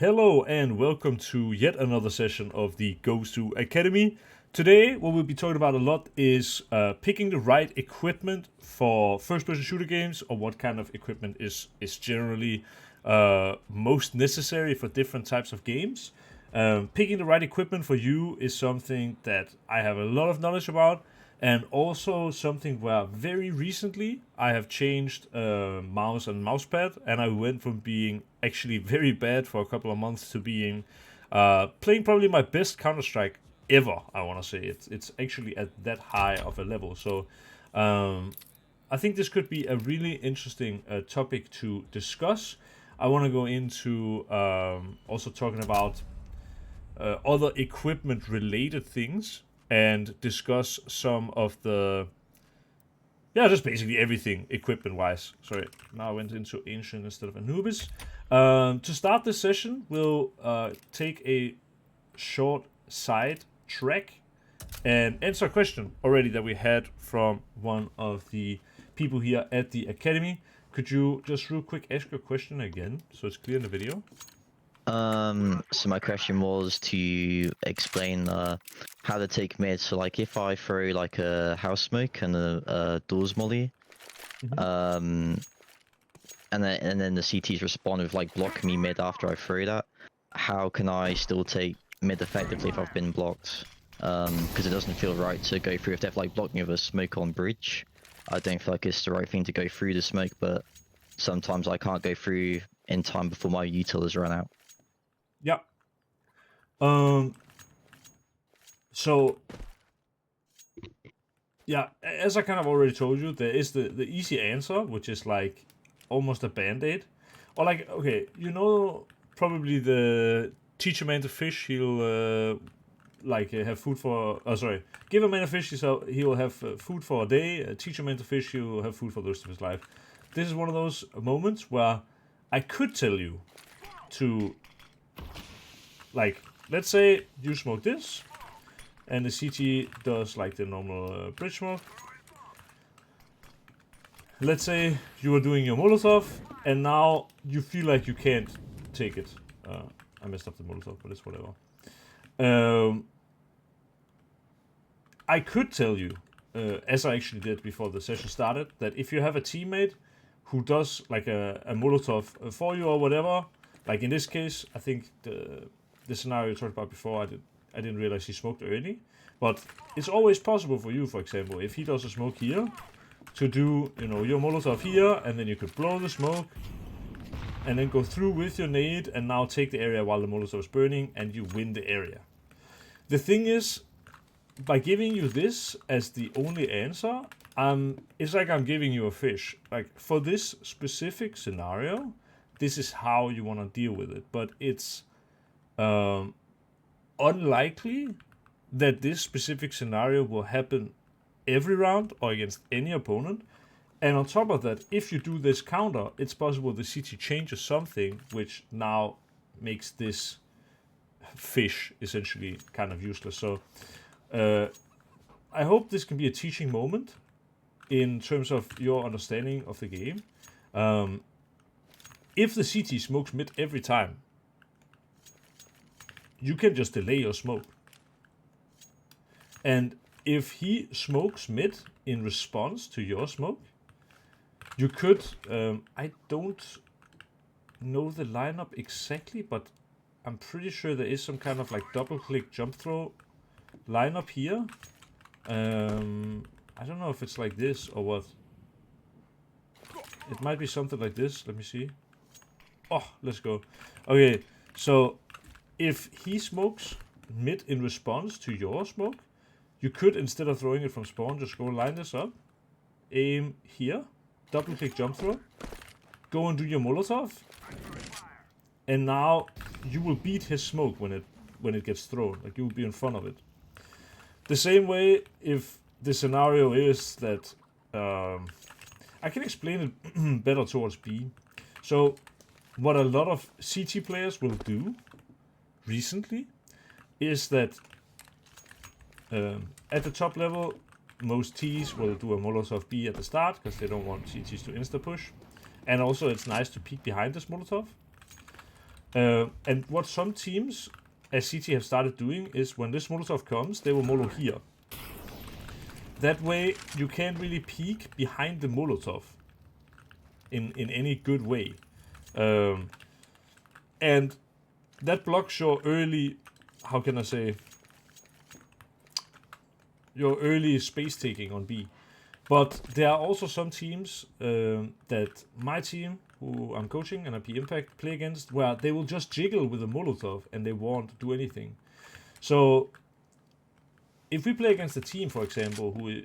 Hello and welcome to yet another session of the Gosu Academy. Today, what we'll be talking about a lot is picking the right equipment for first-person shooter games, or what kind of equipment is generally most necessary for different types of games. Picking the right equipment for you is something that I have a lot of knowledge about, and also something where very recently I have changed mouse and mousepad, and I went from being actually very bad for a couple of months to being playing probably my best Counter-Strike ever. I want to say it's actually at that high of a level. So I think this could be a really interesting topic to discuss. I want to go into also talking about other equipment related things and discuss some of the just basically everything equipment wise. Sorry, now I went into Ancient instead of Anubis. To start this session, we'll take a short side track and answer a question already that we had from one of the people here at the Academy. Could you just real quick ask your question again so it's clear in the video? So my question was to explain how to take mid. So like if I throw like a house smoke and a doors molly, and then the CTs respond with like blocking me mid after I throw that, how can I still take mid effectively if I've been blocked? Because it doesn't feel right to go through if they've like blocked me with a smoke on bridge. I don't feel like it's the right thing to go through the smoke, but sometimes I can't go through in time before my util has run out. Yeah. So yeah, as I kind of already told you, there is the easy answer, which is like almost a band-aid. Or like, okay, you know, probably the teach a man to fish, he'll have food for, give a man a fish, he will have food for a day. Teach a man to fish, he will have food for the rest of his life. This is one of those moments where I could tell you to, like, let's say you smoke this, and the CT does like the normal bridge smoke. Let's say you are doing your Molotov, and now you feel like you can't take it. I messed up the Molotov, but it's whatever. I could tell you, as I actually did before the session started, that if you have a teammate who does like a Molotov for you or whatever, like in this case, I think the scenario you talked about before, I didn't realize he smoked early. But it's always possible for you, for example, if he does a smoke here, to do, your Molotov here, and then you could blow the smoke, and then go through with your nade, and now take the area while the Molotov is burning, and you win the area. The thing is, by giving you this as the only answer, it's like I'm giving you a fish. Like, for this specific scenario, this is how you want to deal with it. But it's unlikely that this specific scenario will happen every round or against any opponent. And on top of that, if you do this counter, it's possible the CT changes something which now makes this fish essentially kind of useless. So I hope this can be a teaching moment in terms of your understanding of the game. If the CT smokes mid every time, you can just delay your smoke. And if he smokes mid in response to your smoke, you could, I don't know the lineup exactly, but I'm pretty sure there is some kind of like double click jump throw lineup here. I don't know if it's like this or what. It might be something like this. Let me see. Oh, let's go. Okay, so if he smokes mid in response to your smoke, you could, instead of throwing it from spawn, just go line this up, aim here, double click jump throw, go and do your Molotov, and now you will beat his smoke when it gets thrown. Like, you will be in front of it. The same way, if the scenario is that I can explain it better towards B. So what a lot of CT players will do recently is that at the top level, most Ts will do a Molotov B at the start because they don't want CTs to insta-push. And also it's nice to peek behind this Molotov. And what some teams, as CT have started doing, is when this Molotov comes, they will Molo here. That way, you can't really peek behind the Molotov in any good way. And that blocks your early, how can I say, your early space taking on B. But there are also some teams that my team, who I'm coaching and IP Impact, play against, where they will just jiggle with a Molotov and they won't do anything. So if we play against a team, for example, who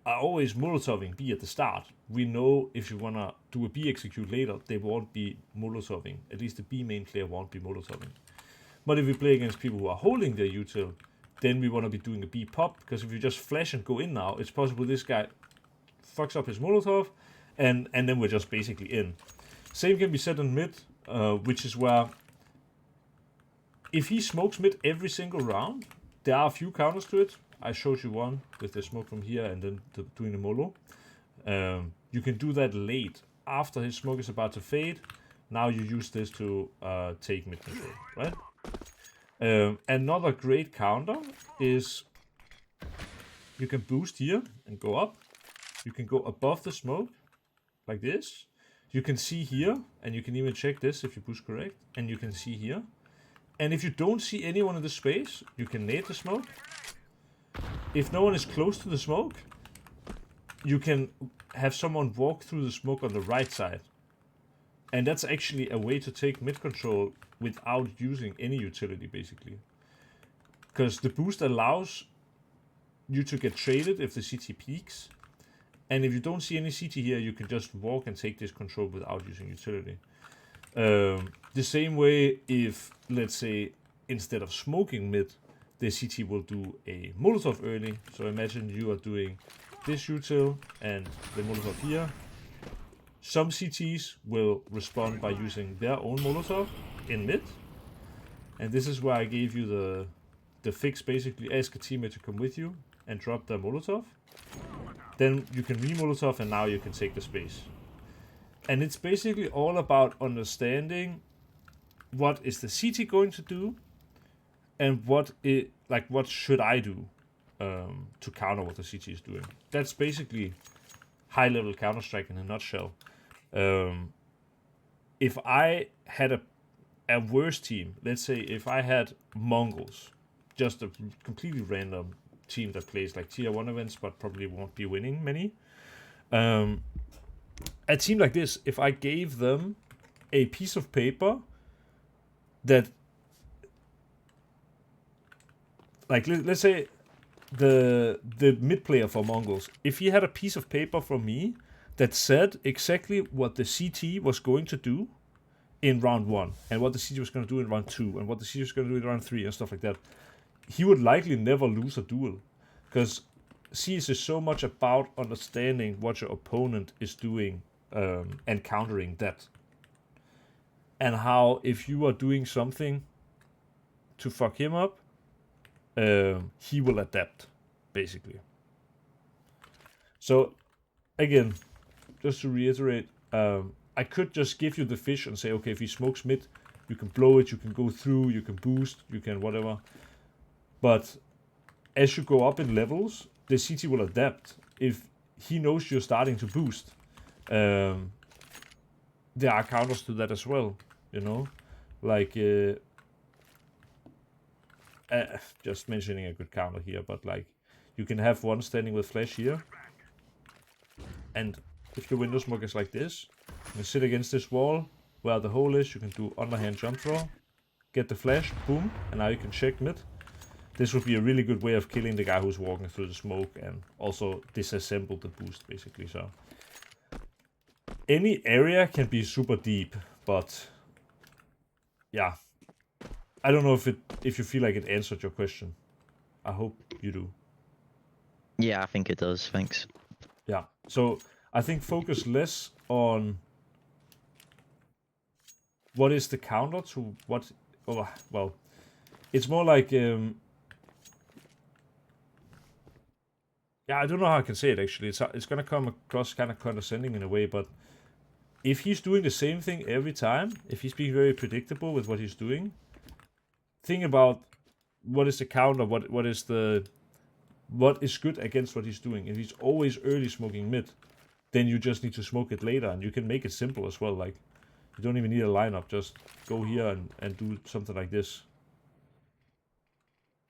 are always Molotoving B at the start, we know if you want to do a B execute later, they won't be Molotoving. At least the B main player won't be Molotoving. But if we play against people who are holding their util, then we want to be doing a B pop, because if you just flash and go in now, it's possible this guy fucks up his Molotov, and then we're just basically in. Same can be said on mid, which is where if he smokes mid every single round, there are a few counters to it. I showed you one with the smoke from here and then doing the Molo. You can do that late, after his smoke is about to fade. Now you use this to take mid control, right? Another great counter is you can boost here and go up. You can go above the smoke, like this. You can see here, and you can even check this if you boost correct, and you can see here. And if you don't see anyone in the space, you can nade the smoke. If no one is close to the smoke, you can have someone walk through the smoke on the right side. And that's actually a way to take mid control without using any utility, basically. Because the boost allows you to get traded if the CT peaks. And if you don't see any CT here, you can just walk and take this control without using utility. The same way if, let's say, instead of smoking mid, the CT will do a Molotov early. So imagine you are doing this util and the Molotov here. Some CTs will respond by using their own Molotov in mid. And this is where I gave you the fix, basically ask a teammate to come with you and drop their Molotov. Then you can re-Molotov and now you can take the space. And it's basically all about understanding what is the CT going to do and what should I do to counter what the CT is doing. That's basically high-level Counter-Strike in a nutshell. If I had a worse team, let's say if I had Mongols, just a completely random team that plays like tier 1 events but probably won't be winning many. A team like this, if I gave them a piece of paper that, like, let's say the mid player for Mongols, if he had a piece of paper from me that said exactly what the CT was going to do in round 1 and what the CT was going to do in round 2 and what the CT was going to do in round 3 and stuff like that, he would likely never lose a duel, because CS is so much about understanding what your opponent is doing and countering that. And how if you are doing something to fuck him up, he will adapt, basically. So, again, just to reiterate, I could just give you the fish and say, okay, if he smokes mid, you can blow it, you can go through, you can boost, you can whatever. But as you go up in levels, the CT will adapt. If he knows you're starting to boost, there are counters to that as well, you know? Like, just mentioning a good counter here, but like, you can have one standing with flash here, and if your window smoke is like this, you can sit against this wall where the hole is, you can do underhand jump throw, get the flash, boom, and now you can check mid. This would be a really good way of killing the guy who's walking through the smoke and also disassemble the boost, basically. So any area can be super deep, but yeah, I don't know if you feel like it answered your question. I hope you do. Yeah, I think it does. Thanks. Yeah. So I think focus less on what is the counter to what. Oh, well, it's more like yeah, I don't know how I can say it actually. It's gonna come across kind of condescending in a way, but if he's doing the same thing every time, if he's being very predictable with what he's doing, think about what is the counter, what is good against what he's doing. If he's always early smoking mid, then you just need to smoke it later, and you can make it simple as well. Like, you don't even need a lineup, just go here and do something like this.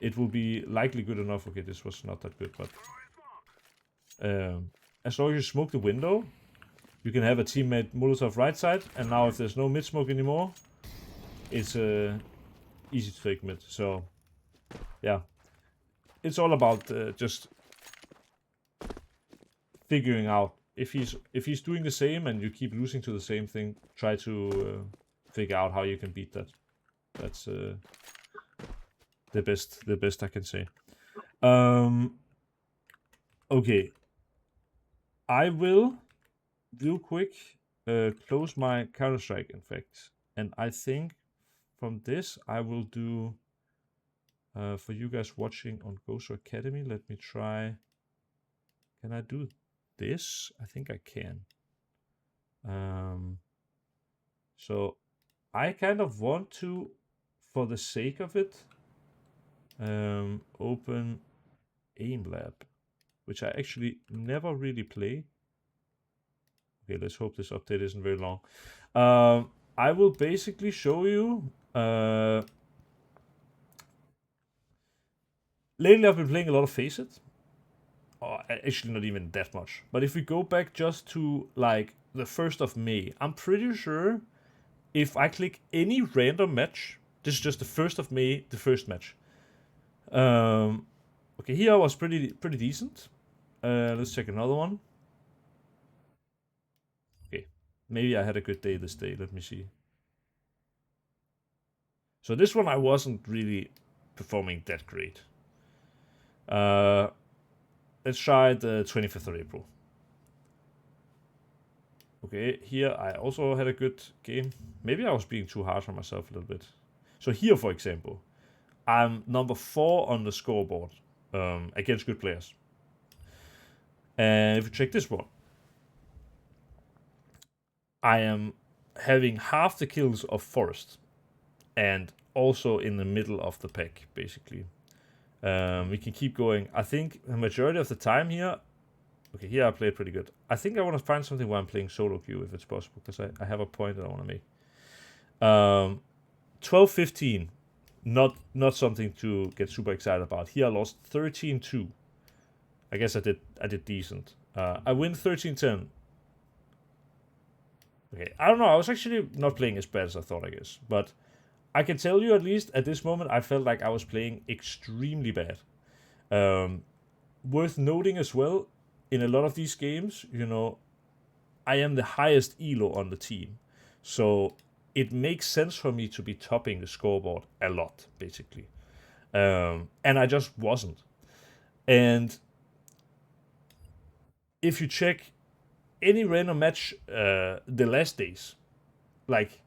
It will be likely good enough. Okay, this was not that good, but as long as you smoke the window, you can have a teammate Molotov right side, and now if there's no mid smoke anymore, it's easy to take mid. So yeah, it's all about just figuring out if he's doing the same and you keep losing to the same thing. Try to figure out how you can beat that. That's the best I can say. Okay, I will real quick close my Counter-Strike in fact, and I think from this I will do for you guys watching on Gosu Academy. Let me try. Can I do this? I think I can. So I kind of want to, for the sake of it, open Aim Lab, which I actually never really play. Okay, let's hope this update isn't very long. I will basically show you. Lately, I've been playing a lot of Faceit. Oh, actually, not even that much. But if we go back just to like the 1st of May, I'm pretty sure if I click any random match, this is just the 1st of May, the first match. Okay, here I was pretty decent. Let's check another one. Okay, maybe I had a good day this day. Let me see. So this one I wasn't really performing that great. Let's try the 25th of April. Okay, here I also had a good game. Maybe I was being too harsh on myself a little bit. So here, for example, I'm number 4 on the scoreboard against good players. And if you check this one, I am having half the kills of Forest and also in the middle of the pack, basically. We can keep going. I think the majority of the time here, okay, here I played pretty good. I think I want to find something where I'm playing solo queue if it's possible, because I have a point that I want to make. 12-15, not something to get super excited about. Here I lost 13-2. I guess I did decent. I win 13-10. Okay, I don't know. I was actually not playing as bad as I thought, I guess. But I can tell you, at least at this moment, I felt like I was playing extremely bad. Worth noting as well, in a lot of these games, you know, I am the highest elo on the team. So it makes sense for me to be topping the scoreboard a lot, basically. And I just wasn't. And if you check any random match the last days, like,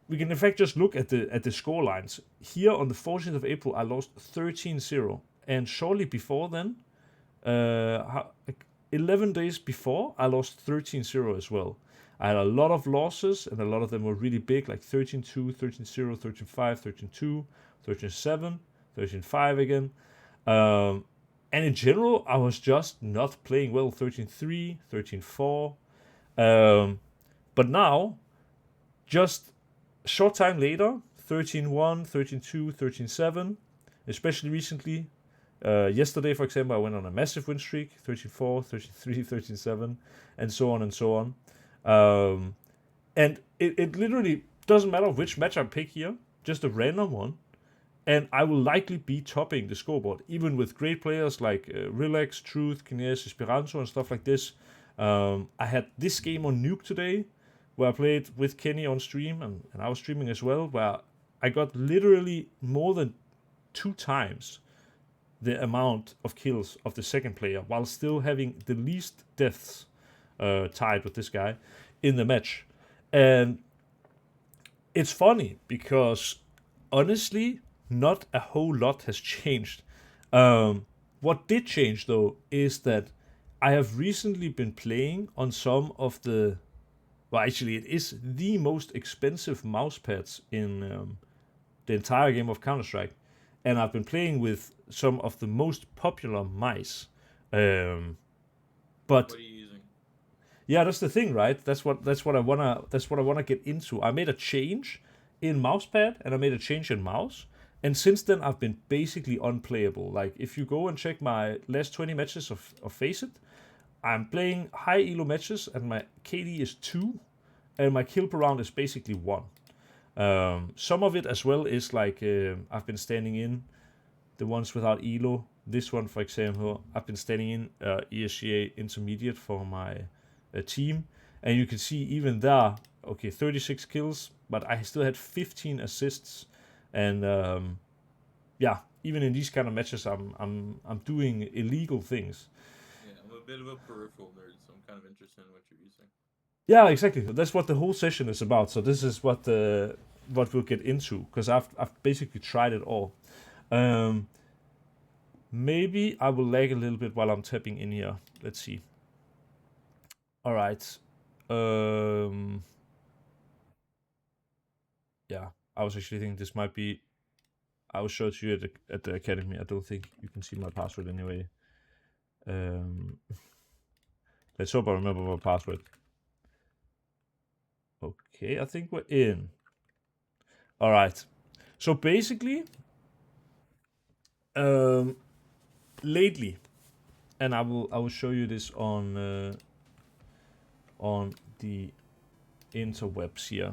we can in fact just look at the score lines. Here on the 14th of April, I lost 13-0. And shortly before then, 11 days before, I lost 13-0 as well. I had a lot of losses, and a lot of them were really big, like 13-2, 13-0, 13-5, 13-2, 13-7, 13-5 again. And in general, I was just not playing well. 13-3, 13-4. But now, just a short time later, 13-1, 13-2, 13-7, especially recently. Yesterday, for example, I went on a massive win streak, 13-4, 13-3, 13-7, and so on and so on. And it literally doesn't matter which match I pick here, just a random one, and I will likely be topping the scoreboard, even with great players like Relax, Truth, Kines, Esperanto, and stuff like this. I had this game on Nuke today, where I played with Kenny on stream, and I was streaming as well, where I got literally more than 2 times the amount of kills of the second player, while still having the least deaths tied with this guy in the match. And it's funny, because honestly, not a whole lot has changed. What did change, though, is that I have recently been playing on some of the well, actually, it is the most expensive mouse pads in the entire game of Counter-Strike. And I've been playing with some of the most popular mice. But What are you using? yeah, that's the thing, right? That's what I wanna get into. I made a change in Mousepad and I made a change in mouse. And since then I've been basically unplayable. Like if you go and check my last 20 matches of Face It, I'm playing high elo matches and my KD is 2 and my kill per round is basically 1. Some of it as well is like I've been standing in the ones without elo. This one, for example, I've been standing in ESGA intermediate for my team, and you can see even there, okay, 36 kills, but I still had 15 assists, and yeah, even in these kind of matches, I'm doing illegal things. Yeah, I'm a bit of a peripheral nerd, so I'm kind of interested in what you're using. Yeah, exactly. That's what the whole session is about. So this is what we'll get into because I've basically tried it all. Um, Maybe I will lag a little bit while I'm tapping in here. Let's see. All right. Yeah, I was actually thinking this might be. I will show it to you at the academy. I don't think you can see my password anyway. Let's hope I remember my password. Okay, I think we're in. All right. So basically, lately, and I will show you this on the interwebs here.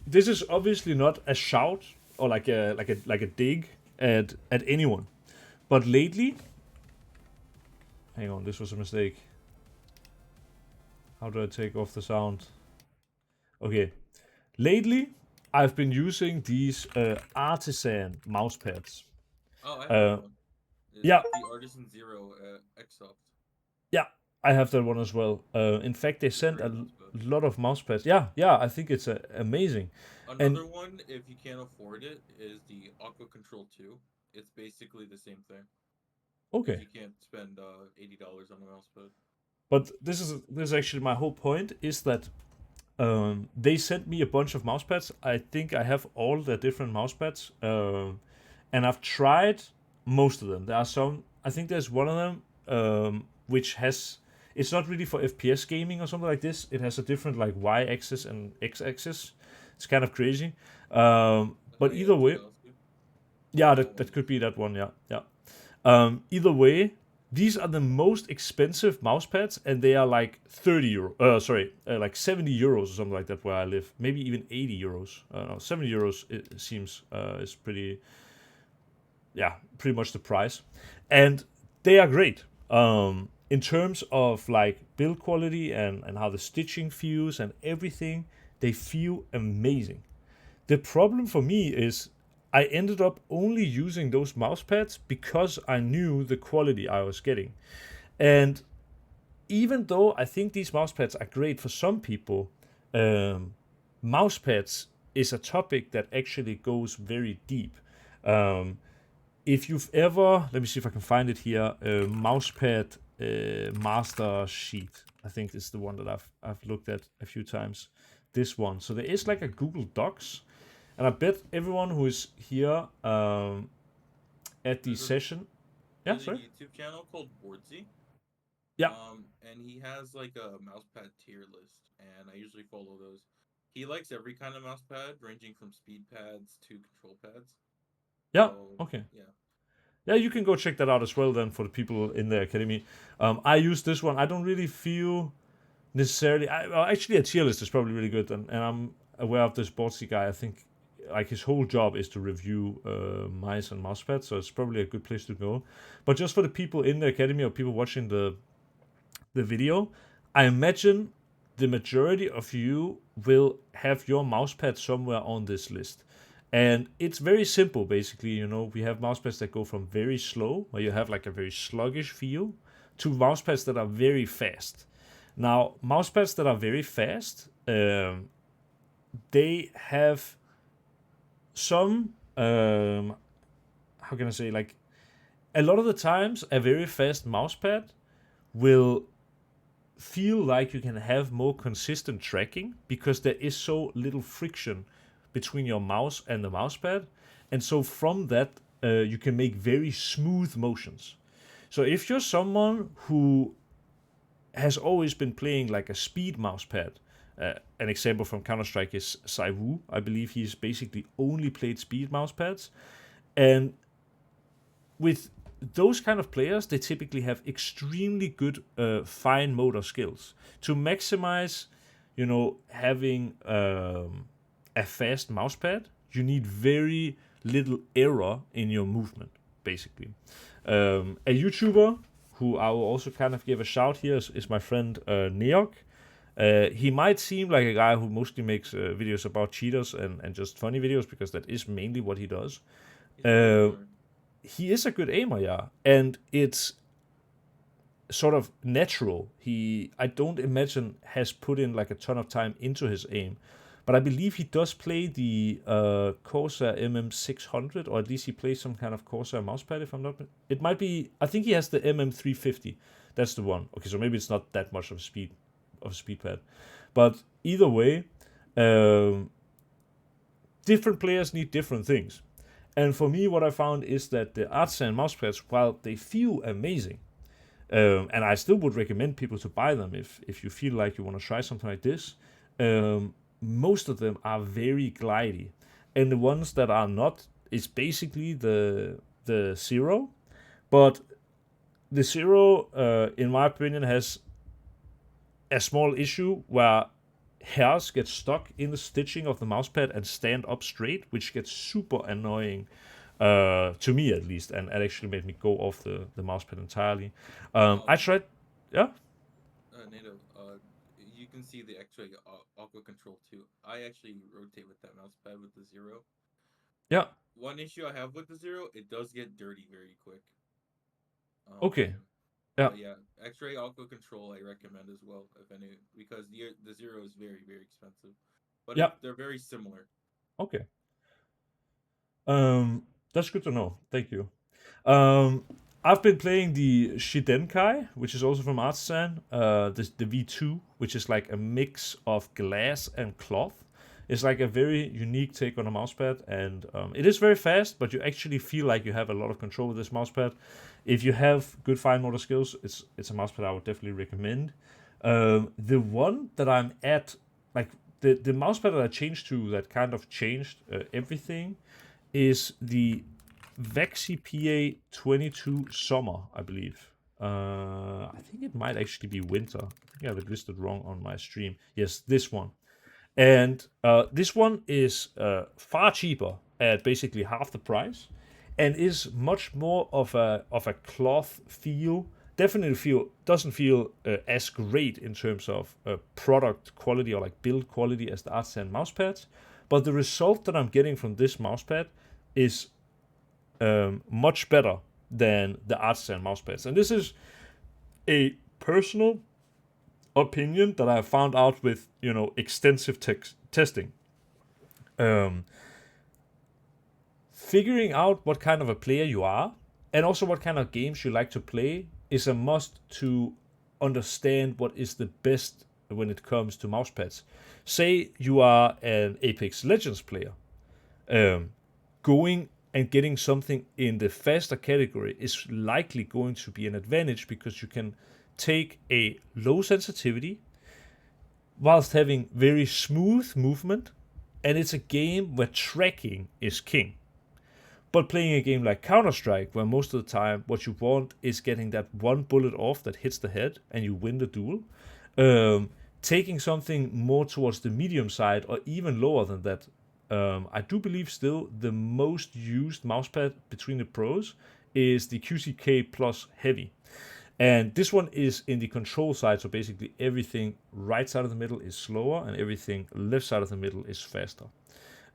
This is obviously not a shout or like a dig at anyone, but lately, hang on, this was a mistake. How do I take off the sound? Okay, lately I've been using these artisan mouse pads. Oh, I have Uh, one. It's yeah, the Artisan Zero Xsoft. yeah, I have that one as well. In fact, they It's a sent great a mouse pad. lot of mouse pads. Yeah, I think it's amazing. And Another one, if you can't afford it, is the Aqua Control 2. It's basically the same thing. If okay, you can't spend $80 on a mouse pad. but this is actually my whole point is that they sent me a bunch of mouse pads. I think I have all the different mouse pads, and I've tried most of them. There are some. I think there's one of them which has. It's not really for FPS gaming or something like this. It has a different like Y-axis and X-axis. It's kind of crazy. But Oh yeah, either way, Tarkovsky. yeah, That that one could is. be that one. Yeah, yeah. Either way, these are the most expensive mouse pads, and they are like 30 euro. Like 70 euros or something like that where I live. Maybe even 80 euros. No, 70 euros it seems is pretty. Yeah, pretty much the price, and they are great. In terms of like build quality and how the stitching feels and everything, they feel amazing. The problem for me is I ended up only using those mouse pads because I knew the quality I was getting. And even though I think these mouse pads are great for some people, mouse pads is a topic that actually goes very deep. Um, if you've ever, let me see if I can find it here, mousepad master sheet. I think this is the one that I've looked at a few times. This one. So there is like a Google Docs, and I bet everyone who is here at the There's a session. Yeah, there's a sorry. YouTube channel called Boardsy. Yeah, And he has like a mousepad tier list, and I usually follow those. He likes every kind of mousepad, ranging from speed pads to control pads. yeah, So okay. yeah, Yeah, you can go check that out as well then for the people in the academy. I use this one. I don't really feel necessarily. Well, actually, a tier list is probably really good, and I'm aware of this Botsy guy. I think like his whole job is to review mice and mousepads, so it's probably a good place to go. But just for the people in the academy or people watching the video, I imagine the majority of you will have your mousepad somewhere on this list. And it's very simple, basically. We have mousepads that go from very slow, where you have like a very sluggish feel, to mousepads that are very fast. Now, mousepads that are very fast, they have some, how can I say, like, a lot of the times, a very fast mousepad will feel like you can have more consistent tracking because there is so little friction between your mouse and the mousepad, and so from that you can make very smooth motions. So if you're someone who has always been playing like a speed mousepad, an example from Counter-Strike is Saiwu. I believe he's basically only played speed mousepads, and with those kind of players, they typically have extremely good fine motor skills to maximize, having a fast mousepad. You need very little error in your movement, basically. A YouTuber who I will also kind of give a shout here is my friend Neok. He might seem like a guy who mostly makes videos about cheaters and just funny videos, because that is mainly what he does. He is a good aimer, yeah, and it's sort of natural. I don't imagine has put in like a ton of time into his aim, but I believe he does play the Corsair MM600, or at least he plays some kind of Corsair mousepad. If I'm not, it might be. I think he has the MM350. That's the one. Okay, so maybe it's not that much of a speed pad, but either way, different players need different things. And for me, what I found is that the artisan mousepads, while they feel amazing, and I still would recommend people to buy them if you feel like you want to try something like this, most of them are very glidey. And the ones that are not is basically the Zero. But the Zero, in my opinion, has a small issue where hairs get stuck in the stitching of the mousepad and stand up straight, which gets super annoying, to me at least, and it actually made me go off the mousepad entirely. I tried, yeah. Nato, you can see the X-ray aqua control too. I actually rotate with that mousepad with the Zero. Yeah. One issue I have with the Zero, it does get dirty very quick. Okay. Yeah. Yeah, X-ray aqua control I recommend as well, if any, because the Zero is very, very expensive, but Yeah. they're very similar. Okay. That's good to know. Thank you. I've been playing the Shidenkai, which is also from Artisan. The V2, which is like a mix of glass and cloth. It's like a very unique take on a mousepad, and it is very fast, but you actually feel like you have a lot of control with this mousepad. If you have good fine motor skills, it's a mousepad I would definitely recommend. The one that I'm at, like the mousepad that I changed to that kind of changed everything, is the Vexi PA22 Summer, I believe. I think it might actually be winter. I think I have it listed wrong on my stream. Yes, this one. And this one is far cheaper at basically half the price, and is much more of a cloth feel. Definitely doesn't feel as great in terms of product quality or like build quality as the Artisan mousepads, but the result that I'm getting from this mousepad is much better than the Artisan mousepads. And this is a personal opinion that I found out with extensive testing. Figuring out what kind of a player you are, and also what kind of games you like to play, is a must to understand what is the best when it comes to mousepads. Say you are an Apex Legends player, going and getting something in the faster category is likely going to be an advantage, because you can take a low sensitivity whilst having very smooth movement, and it's a game where tracking is king. But playing a game like Counter-Strike, where most of the time what you want is getting that one bullet off that hits the head and you win the duel, taking something more towards the medium side or even lower than that, I do believe still the most used mousepad between the pros is the QCK Plus Heavy. And this one is in the control side, so basically everything right side of the middle is slower and everything left side of the middle is faster.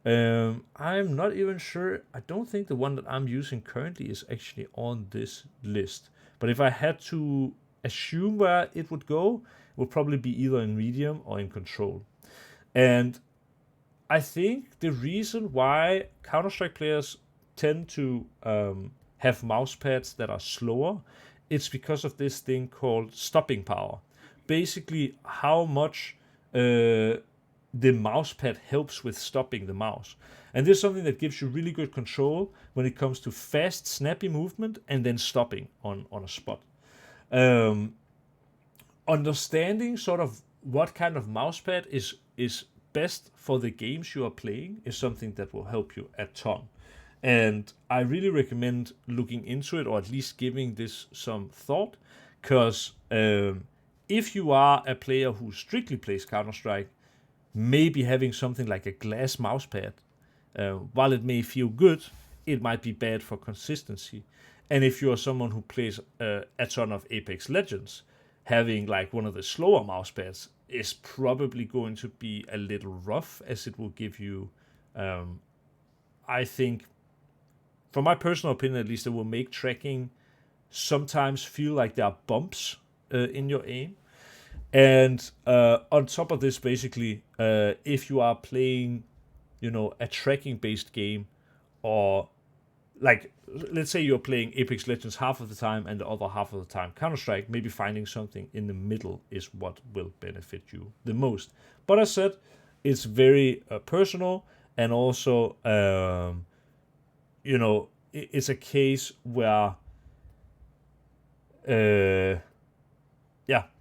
I'm not even sure. I don't think the one that I'm using currently is actually on this list. But if I had to assume where it would go, it would probably be either in medium or in control. And I think the reason why Counter-Strike players tend to have mousepads that are slower, it's because of this thing called stopping power. basically how much the mousepad helps with stopping the mouse. And this is something that gives you really good control when it comes to fast, snappy movement and then stopping on a spot. Understanding sort of what kind of mousepad is best for the games you are playing is something that will help you a ton. And I really recommend looking into it, or at least giving this some thought, because if you are a player who strictly plays Counter-Strike, maybe having something like a glass mousepad, while it may feel good, it might be bad for consistency. And if you are someone who plays a ton of Apex Legends, having like one of the slower mousepads is probably going to be a little rough, as it will give you, I think, from my personal opinion at least, it will make tracking sometimes feel like there are bumps in your aim. And on top of this, basically, if you are playing, a tracking-based game, or like, let's say you're playing Apex Legends half of the time and the other half of the time Counter-Strike, maybe finding something in the middle is what will benefit you the most. But as said, it's very personal, and also, it's a case where,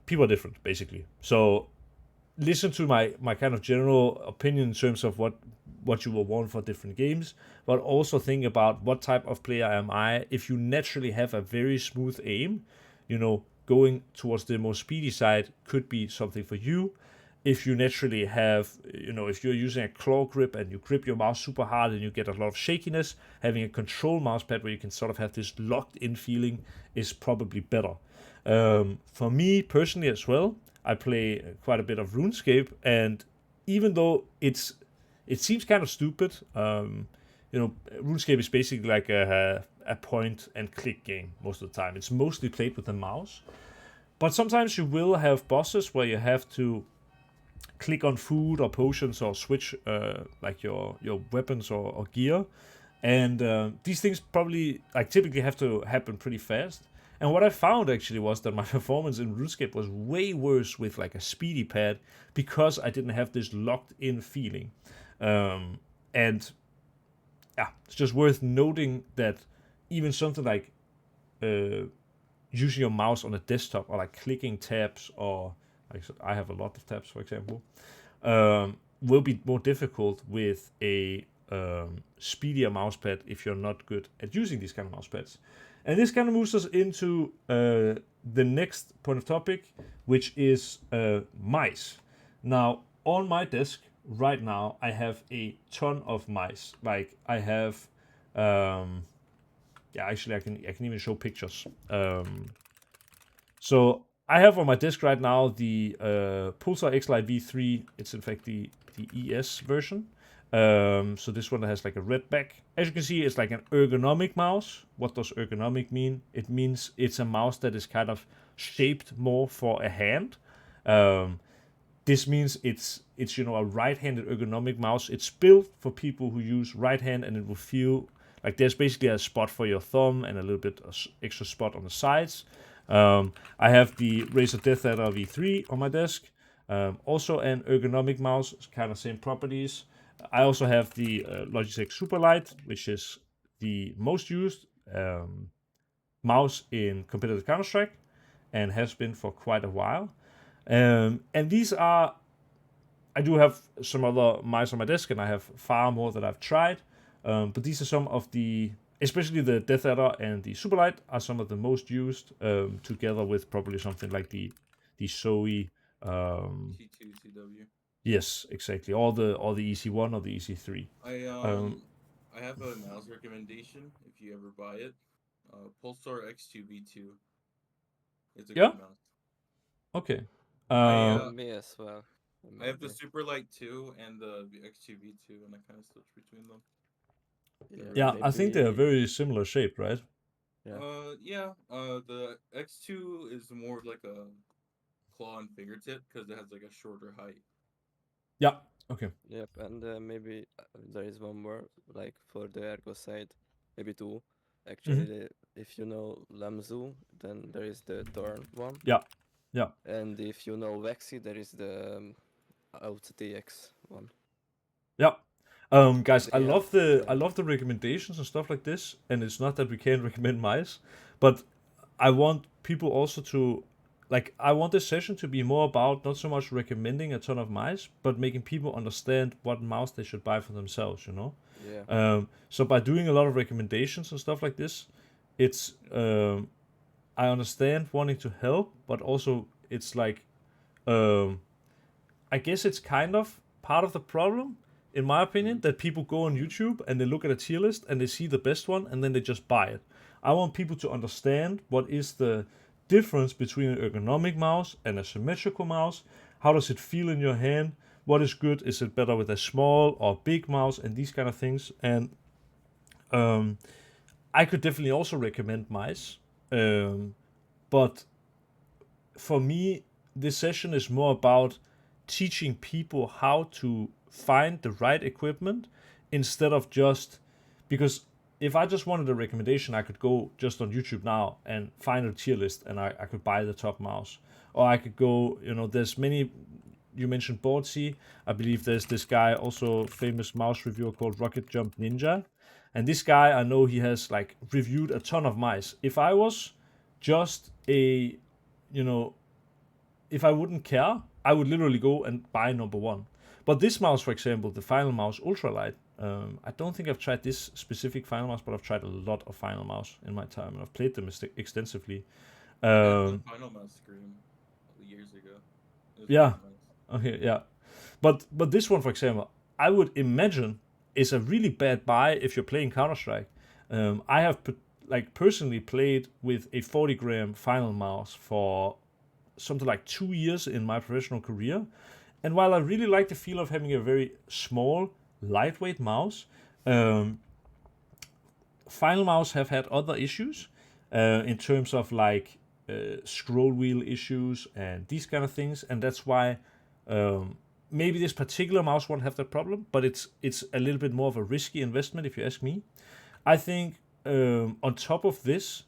people are different, basically. So listen to my kind of general opinion in terms of what you will want for different games, but also think about what type of player am I. If you naturally have a very smooth aim, going towards the more speedy side could be something for you. If you naturally have, if you're using a claw grip and you grip your mouse super hard and you get a lot of shakiness, having a control mousepad where you can sort of have this locked in feeling is probably better. For me personally as well, I play quite a bit of RuneScape, and even though it seems kind of stupid, RuneScape is basically like a point and click game most of the time. It's mostly played with the mouse, but sometimes you will have bosses where you have to click on food or potions or switch like your weapons or gear, and these things probably typically have to happen pretty fast. And what I found actually was that my performance in RuneScape was way worse with like a speedy pad, because I didn't have this locked in feeling. And yeah, it's just worth noting that even something like using your mouse on a desktop, or like clicking tabs, or like I have a lot of tabs, for example, will be more difficult with a speedier mousepad if you're not good at using these kind of mousepads. And this kind of moves us into the next point of topic, which is mice. Now, on my desk right now, I have a ton of mice. Like I have, actually, I can even show pictures. So I have on my desk right now the Pulsar X-Lite V3. It's in fact the ES version. So this one has like a red back. As you can see, it's like an ergonomic mouse. What does ergonomic mean? It means it's a mouse that is kind of shaped more for a hand. This means it's a right-handed ergonomic mouse. It's built for people who use right hand, and it will feel like there's basically a spot for your thumb and a little bit extra spot on the sides. I have the Razer Death Adder V3 on my desk. Also an ergonomic mouse, kind of same properties. I also have the Logitech Superlight, which is the most used mouse in competitive Counter-Strike, and has been for quite a while. And these are, I do have some other mice on my desk, and I have far more that I've tried. But these are some of the, especially the Death Adder and the Superlight are some of the most used, together with probably something like the Zoe. C2 CW. Yes, exactly. All the EC1 or the EC3. I have a mouse recommendation if you ever buy it. Pulsar X2 V2. It's a Yeah? good mouse. Okay. Me as well. I have the maybe. Superlight 2 and the X2 V2, and I kind of switch between them. Yeah, I think they're maybe- very similar shape, right? Yeah. The X2 is more like a claw and fingertip because it has like a shorter height. Yeah. Okay. Yep, and maybe there is one more, like for the ergo side, maybe two. Actually, if you know Lamzu, then there is the Thorn one. Yeah. Yeah. And if you know Vexy, there is the Out DX one. Yeah. Guys, I They are, love the yeah. recommendations and stuff like this, and it's not that we can't recommend mice, but I want people also to I want this session to be more about not so much recommending a ton of mice, but making people understand what mouse they should buy for themselves, you know? Yeah. So by doing a lot of recommendations and stuff like this, it's I understand wanting to help, but also it's um, I guess it's kind of part of the problem, in my opinion, that people go on YouTube and they look at a tier list and they see the best one and then they just buy it. I want people to understand what is the difference between an ergonomic mouse and a symmetrical mouse. How does it feel in your hand? What is good? Is it better with a small or big mouse and these kind of things? And I could definitely also recommend mice, but for me, this session is more about teaching people how to find the right equipment instead of just because if I just wanted a recommendation, I could go just on YouTube now and find a tier list and I could buy the top mouse. Or I could go, there's many. You mentioned Boardsy. I believe there's this guy, also famous mouse reviewer called Rocket Jump Ninja. And this guy, I know he has reviewed a ton of mice. If I was just you know, if I wouldn't care, I would literally go and buy number one. But this mouse, for example, the Final Mouse Ultralight, I don't think I've tried this specific Final Mouse, but I've tried a lot of Final Mouse in my time, and I've played them extensively. The Final Mouse Scream years ago. It was Yeah. pretty nice. Okay, yeah. But this one, for example, I would imagine is a really bad buy if you're playing Counter-Strike. I have personally played with a 40-gram Final Mouse for something like 2 years in my professional career. And while I really like the feel of having a very small, lightweight mouse, Final Mouse have had other issues in terms of scroll wheel issues and these kind of things, and that's why maybe this particular mouse won't have that problem, but it's a little bit more of a risky investment if you ask me. I think on top of this,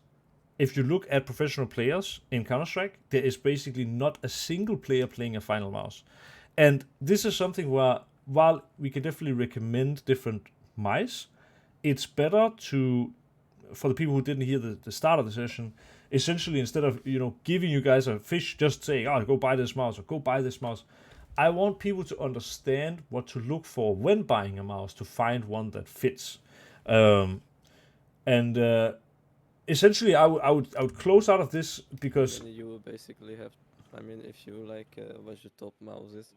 if you look at professional players in Counter-Strike, there is basically not a single player playing a Final Mouse. And this is something where, while we can definitely recommend different mice, it's better to, for the people who didn't hear the start of the session, essentially instead of giving you guys a fish, just say, oh, go buy this mouse or go buy this mouse. I want people to understand what to look for when buying a mouse to find one that fits. Essentially, I would close out of this because And you basically have, I mean, if you watch the top mouses,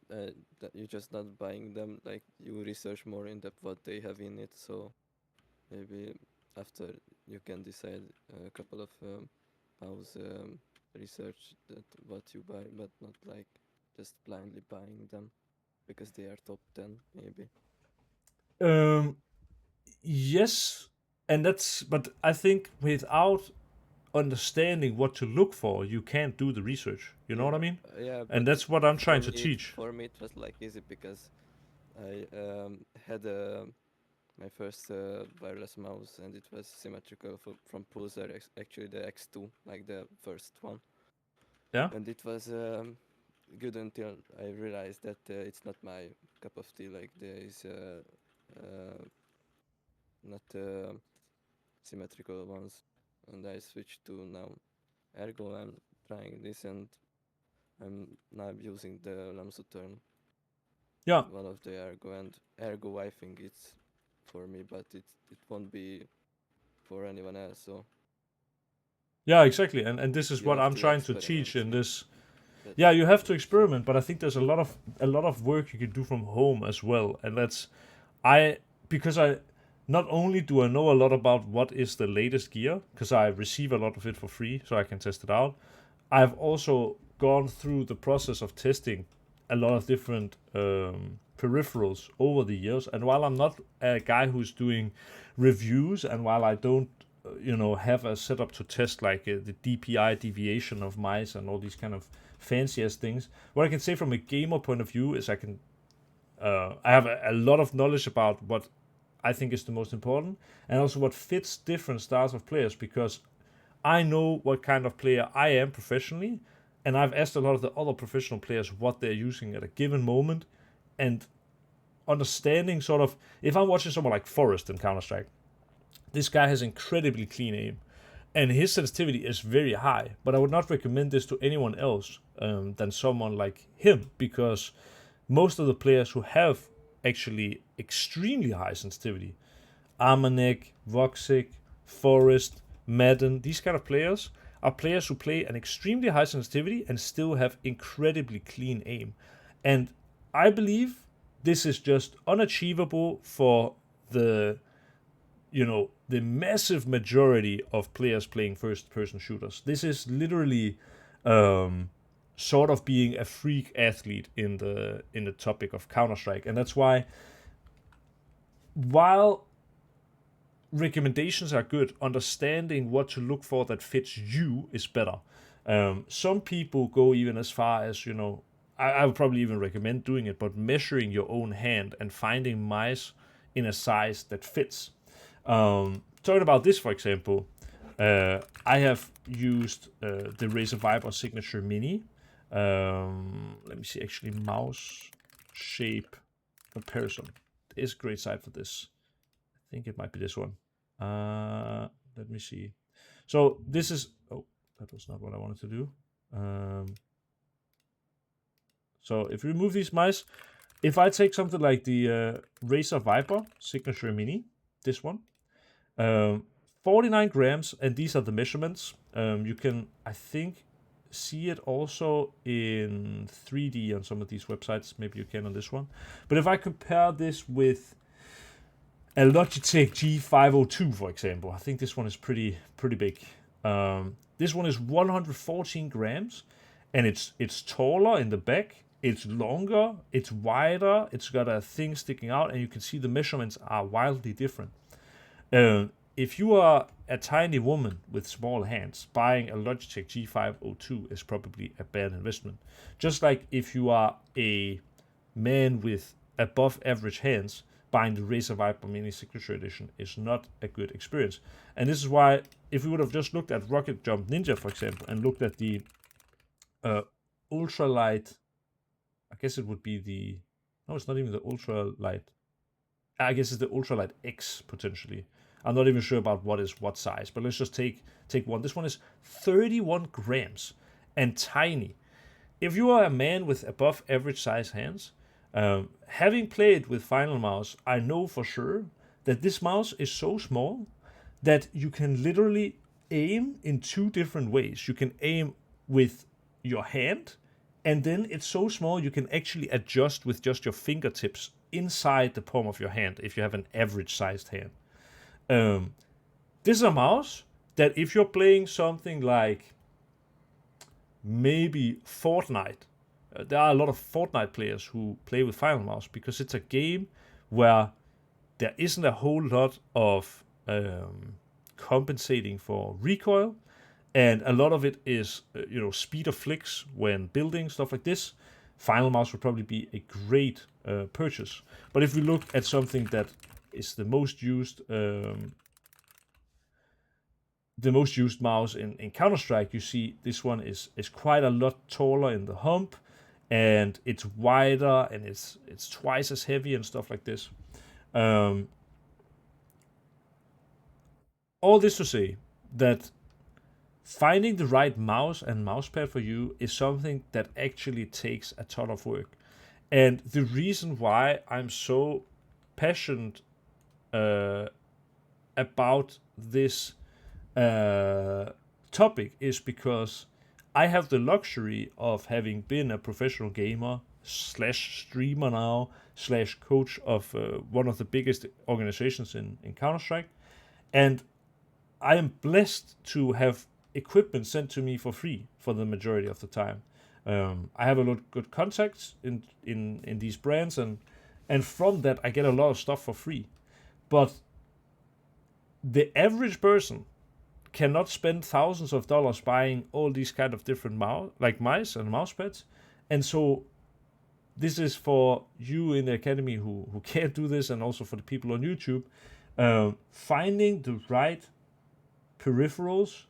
that you're just not buying them, like you research more in depth what they have in it, so maybe after you can decide a couple of mouse research that what you buy, but not like just blindly buying them because they are top 10 maybe. yes, and but I think without understanding what to look for, you can't do the research. You know what I mean? Yeah, And but that's what I'm trying to for me teach. for me it was like easy because I had my first wireless mouse and it was symmetrical from Pulsar, actually the X2, like the first one. Yeah. And it was good until I realized that it's not my cup of tea. Like there is not symmetrical ones, and I switched to now Ergo. I'm trying this, and I'm now using the Lamsuturn. Yeah. One of the Ergo, and Ergo I think it's for me, but it won't be for anyone else. So Yeah, exactly. And this is you what have I'm to trying to teach in experiment. this. That's Yeah, you have to the experiment, but I think there's a lot of work you can do from home as well. And that's because I not only do I know a lot about what is the latest gear, because I receive a lot of it for free so I can test it out. I've also gone through the process of testing a lot of different peripherals over the years. And while I'm not a guy who's doing reviews, and while I don't, have a setup to test the DPI deviation of mice and all these kind of fancy ass things, what I can say from a gamer point of view is I have a lot of knowledge about what I think is the most important, and also what fits different styles of players, because I know what kind of player I am professionally, and I've asked a lot of the other professional players what they're using at a given moment, and understanding sort of, if I'm watching someone like Forrest in Counter-Strike, this guy has incredibly clean aim, and his sensitivity is very high, but I would not recommend this to anyone else than someone like him, because most of the players who have actually extremely high sensitivity, Armanek, Voxic, Forrest, Madden, these kind of players are players who play an extremely high sensitivity and still have incredibly clean aim. And I believe this is just unachievable for the the massive majority of players playing first-person shooters. This is literally sort of being a freak athlete in the topic of Counter-Strike, and that's why, while recommendations are good, understanding what to look for that fits you is better. Some people go even as far as, I would probably even recommend doing it, but measuring your own hand and finding mice in a size that fits. Talking about this, for example, I have used the Razer Viper Signature Mini. Let me see, actually, mouse shape comparison. There's a great site for this. I think it might be this one. Let me see. So this is, oh, that was not what I wanted to do. So if you remove these mice, if I take something like the Razer Viper Signature Mini, this one, 49 grams, and these are the measurements. You can, I think, see it also in 3D on some of these websites. Maybe you can on this one. But if I compare this with a Logitech G502, for example, I think this one is pretty big. This one is 114 grams, and it's taller in the back. It's longer, it's wider, it's got a thing sticking out, and you can see the measurements are wildly different. If you are a tiny woman with small hands, buying a Logitech G502 is probably a bad investment. Just like if you are a man with above average hands, buying the Razer Viper Mini Signature Edition is not a good experience. And this is why, if we would have just looked at Rocket Jump Ninja, for example, and looked at the ultralight, I guess it would be the, no, it's not even the ultralight. I guess it's the ultralight X, potentially. I'm not even sure about what is what size, but let's just take one. This one is 31 grams and tiny. If you are a man with above average size hands, having played with Final Mouse, I know for sure that this mouse is so small that you can literally aim in two different ways. You can aim with your hand, and then it's so small you can actually adjust with just your fingertips inside the palm of your hand if you have an average sized hand. This is a mouse that if you're playing something like maybe Fortnite, there are a lot of Fortnite players who play with Final Mouse because it's a game where there isn't a whole lot of compensating for recoil, and a lot of it is speed of flicks when building, stuff like this. Final Mouse would probably be a great purchase. But if we look at something that is the most used mouse in Counter-Strike, you see this one is quite a lot taller in the hump, and it's wider, and it's twice as heavy and stuff like this. All this to say that finding the right mouse and mousepad for you is something that actually takes a ton of work. And the reason why I'm so passionate about this topic is because I have the luxury of having been a professional gamer / streamer now / coach of one of the biggest organizations in Counter-Strike, and I am blessed to have equipment sent to me for free for the majority of the time. I have a lot of good contacts in these brands, and from that I get a lot of stuff for free. But the average person cannot spend thousands of dollars buying all these kind of different mice and mouse pads. And so this is for you in the academy who can't do this, and also for the people on YouTube. Finding the right peripherals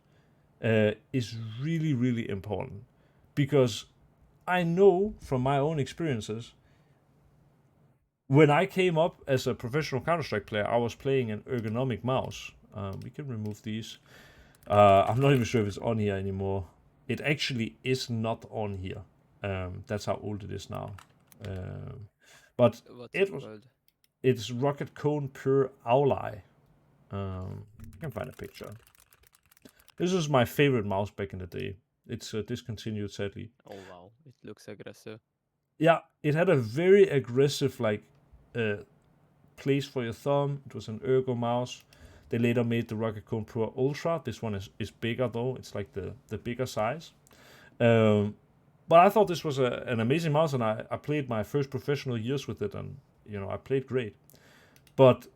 is really, really important, because I know from my own experiences, when I came up as a professional Counter-Strike player, I was playing an ergonomic mouse. We can remove these. I'm not even sure if it's on here anymore. It actually is not on here. That's how old it is now. But What's it it was. called? It's Rocket Cone Pure Owlie. I can find a picture. This was my favorite mouse back in the day. It's discontinued, sadly. Oh wow, it looks aggressive. Yeah, it had a very aggressive place for your thumb. It was an ergo mouse. They later made the Rocket Cone Pro Ultra. This one is bigger though. It's like the bigger size. But I thought this was an amazing mouse, and I played my first professional years with it, and I played great. But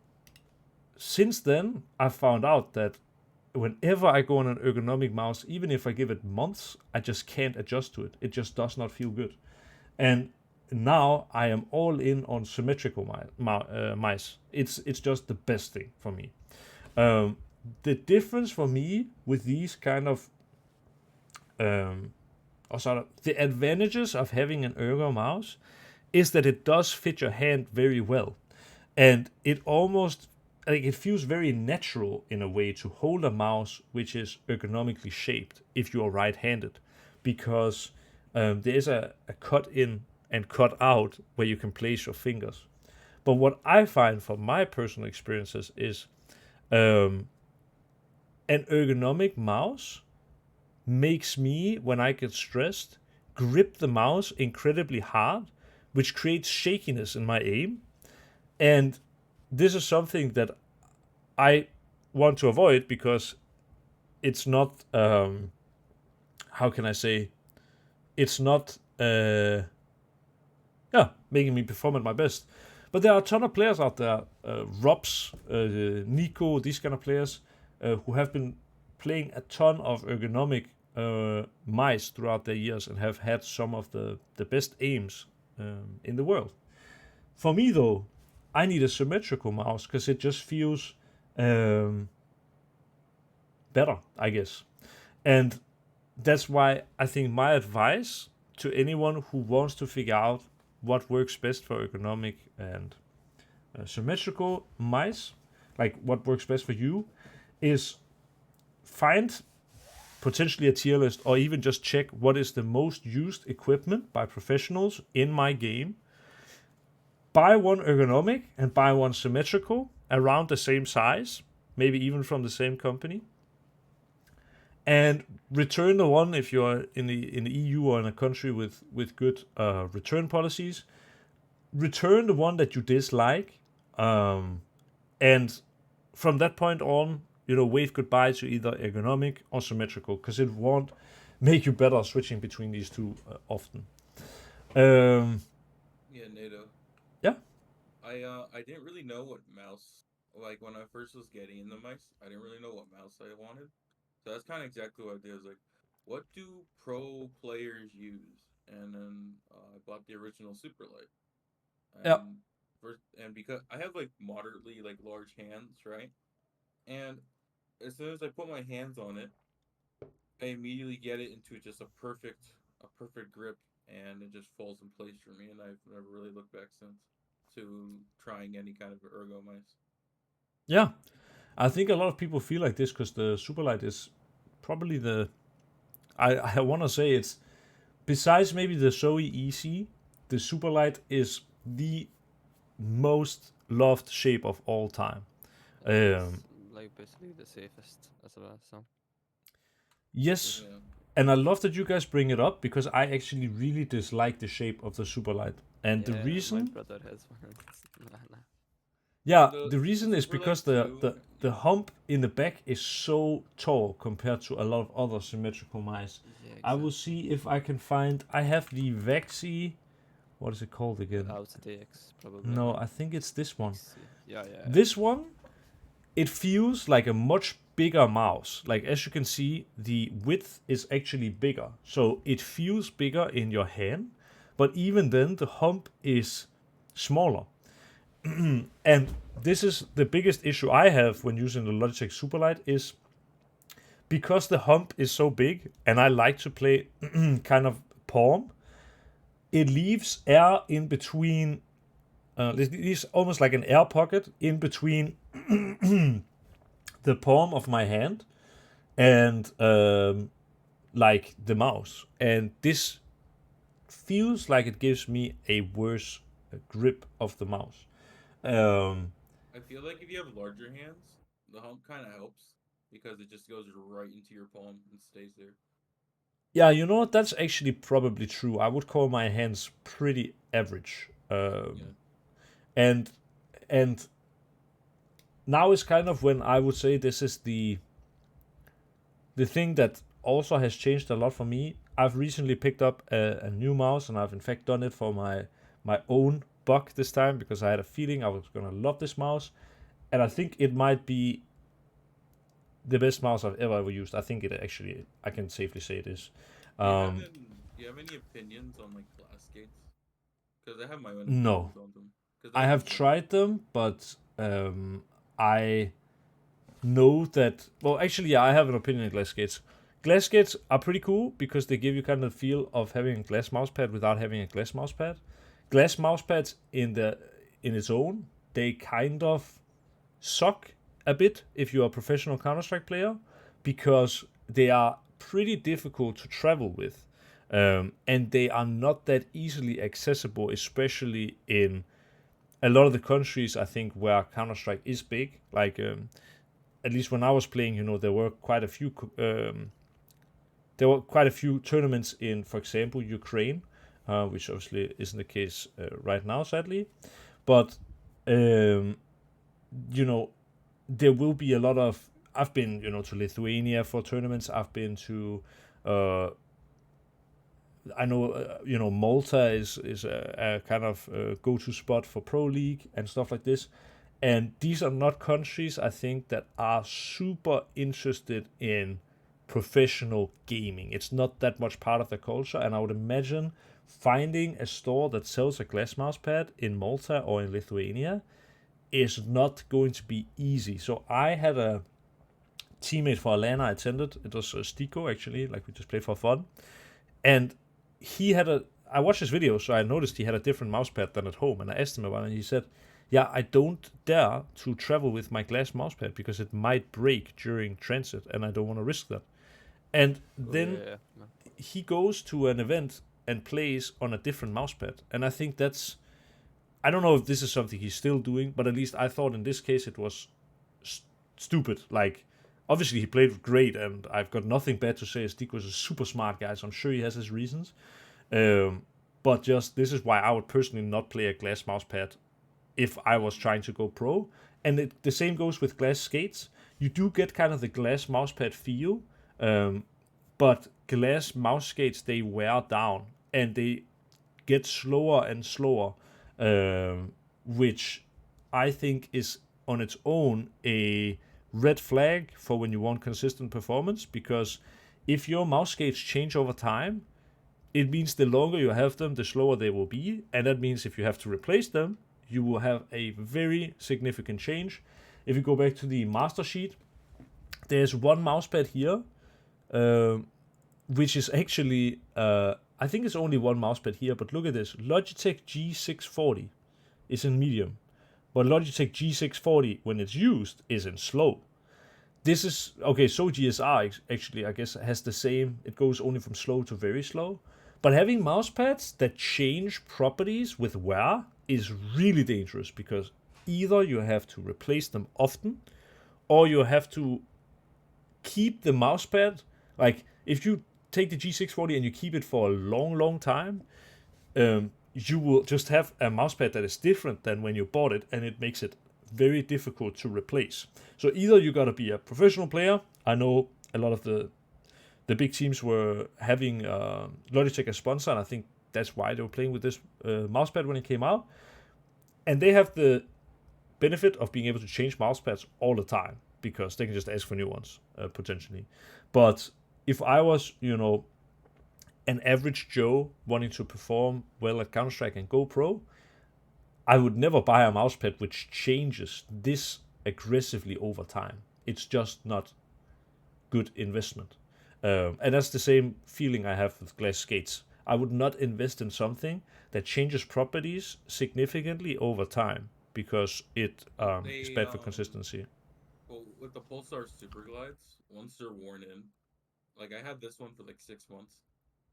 since then, I found out that whenever I go on an ergonomic mouse, even if I give it months, I just can't adjust to it. It just does not feel good. And now I am all in on symmetrical mice. It's just the best thing for me. The difference for me with these kind of, the advantages of having an ergo mouse is that it does fit your hand very well, and it almost it feels very natural in a way to hold a mouse which is ergonomically shaped if you are right-handed, because there is a cut in and cut out where you can place your fingers. But what I find from my personal experiences is an ergonomic mouse makes me, when I get stressed, grip the mouse incredibly hard, which creates shakiness in my aim. And this is something that I want to avoid, because it's not, how can I say, it's not, making me perform at my best. But there are a ton of players out there, Robs, Nico, these kind of players, who have been playing a ton of ergonomic mice throughout their years and have had some of the best aims in the world. For me, though, I need a symmetrical mouse because it just feels better, I guess. And that's why I think my advice to anyone who wants to figure out what works best for ergonomic and symmetrical mice, like what works best for you, is find potentially a tier list, or even just check what is the most used equipment by professionals in my game. Buy one ergonomic and buy one symmetrical around the same size, maybe even from the same company, and return the one if you're in the EU or in a country with good return policies. Return the one that you dislike, and from that point on, wave goodbye to either ergonomic or symmetrical, because it won't make you better switching between these two often. Yeah, NATO. Yeah. I didn't really know what mouse, like when I first was getting into mice, I didn't really know what mouse I wanted. So that's kind of exactly what I did. I was like, what do pro players use? And then I bought the original Superlight. Yeah. And because I have like moderately like large hands, right? And as soon as I put my hands on it, I immediately get it into just a perfect grip, and it just falls in place for me. And I've never really looked back since to trying any kind of ergo mice. Yeah, I think a lot of people feel like this because the Superlight is probably I want to say it's, besides maybe the Zoe EC, the Superlight is the most loved shape of all time. It's like basically the safest as well. So Yes, Yeah. and I love that you guys bring it up, because I actually really dislike the shape of the Superlight. And the yeah, my reason, brother has one. Nah. yeah, The- the reason the is because Superlight the 2, the yeah. hump in the back is so tall compared to a lot of other symmetrical mice. Yeah, I will see if I can find. I have the Vexi. What is it called again? Out DX probably. No, I think it's this one. Yeah. This one, it feels like a much bigger mouse. Like, as you can see, the width is actually bigger. So it feels bigger in your hand, but even then the hump is smaller. And this is the biggest issue I have when using the Logitech Superlight, is because the hump is so big and I like to play kind of palm, it leaves air in between. It leaves almost like an air pocket in between the palm of my hand and like the mouse, and this feels like it gives me a worse grip of the mouse. I feel like if you have larger hands, the hump kind of helps because it just goes right into your palm and stays there. Yeah, you know what? That's actually probably true. I would call my hands pretty average. Yeah. And and now is kind of when I would say this is the thing that also has changed a lot for me. I've recently picked up a new mouse, and I've in fact done it for my own buck this time because I had a feeling I was gonna love this mouse, and I think it might be the best mouse I've ever used. I think it actually, I can safely say it is. Do you have any opinions on like glass skates? Because I have my own No. opinions on them. I have tried them, but I know that. Well, actually, yeah, I have an opinion on glass skates. Glass skates are pretty cool because they give you kind of the feel of having a glass mousepad without having a glass mousepad. Glass mousepads in its own, they kind of suck a bit if you're a professional Counter-Strike player because they are pretty difficult to travel with. And they are not that easily accessible, especially in a lot of the countries, I think, where Counter-Strike is big. Like, at least when I was playing, there were quite a few tournaments in, for example, Ukraine, which obviously isn't the case right now, sadly. But there will be a lot of. I've been, to Lithuania for tournaments. I've been to. I know, Malta is a kind of go-to spot for Pro League and stuff like this. And these are not countries, I think, that are super interested in professional gaming. It's not that much part of their culture. And I would imagine finding a store that sells a glass mouse pad in Malta or in Lithuania is not going to be easy. So I had a teammate for a LAN I attended. It was Stiko, actually. Like, we just played for fun. And I watched his video, so I noticed he had a different mousepad than at home, and I asked him about it, and he said, yeah, I don't dare to travel with my glass mousepad because it might break during transit, and I don't want to risk that. And then he goes to an event and plays on a different mousepad, and I think I don't know if this is something he's still doing, but at least I thought in this case it was stupid. Like, obviously he played great, and I've got nothing bad to say. Stick was a super smart guy, so I'm sure he has his reasons. But just, this is why I would personally not play a glass mousepad if I was trying to go pro. And the same goes with glass skates. You do get kind of the glass mousepad feel, but glass mouse skates, they wear down, and they get slower and slower, which I think is on its own a red flag for when you want consistent performance, because if your mouse skates change over time, it means the longer you have them, the slower they will be, and that means if you have to replace them, you will have a very significant change. If you go back to the master sheet, there's one mousepad here, which is actually, I think it's only one mousepad here, but look at this. Logitech G640 is in medium, but Logitech G640, when it's used, is in slow. This is, okay, so GSR actually, I guess, has the same. It goes only from slow to very slow. But having mousepads that change properties with wear is really dangerous, because either you have to replace them often, or you have to keep the mousepad. Like, if you take the G640 and you keep it for a long, long time, you will just have a mousepad that is different than when you bought it, and it makes it very difficult to replace. So either you gotta be a professional player. I know a lot of the big teams were having Logitech as sponsor, and I think that's why they were playing with this mousepad when it came out. And they have the benefit of being able to change mousepads all the time, because they can just ask for new ones, potentially. But if I was, an average Joe wanting to perform well at Counter-Strike and go pro, I would never buy a mousepad which changes this aggressively over time. It's just not good investment. And that's the same feeling I have with glass skates. I would not invest in something that changes properties significantly over time because it is They bad for consistency. well, with the Pulsar Super Glides, once they're worn in, like I had this one for like 6 months.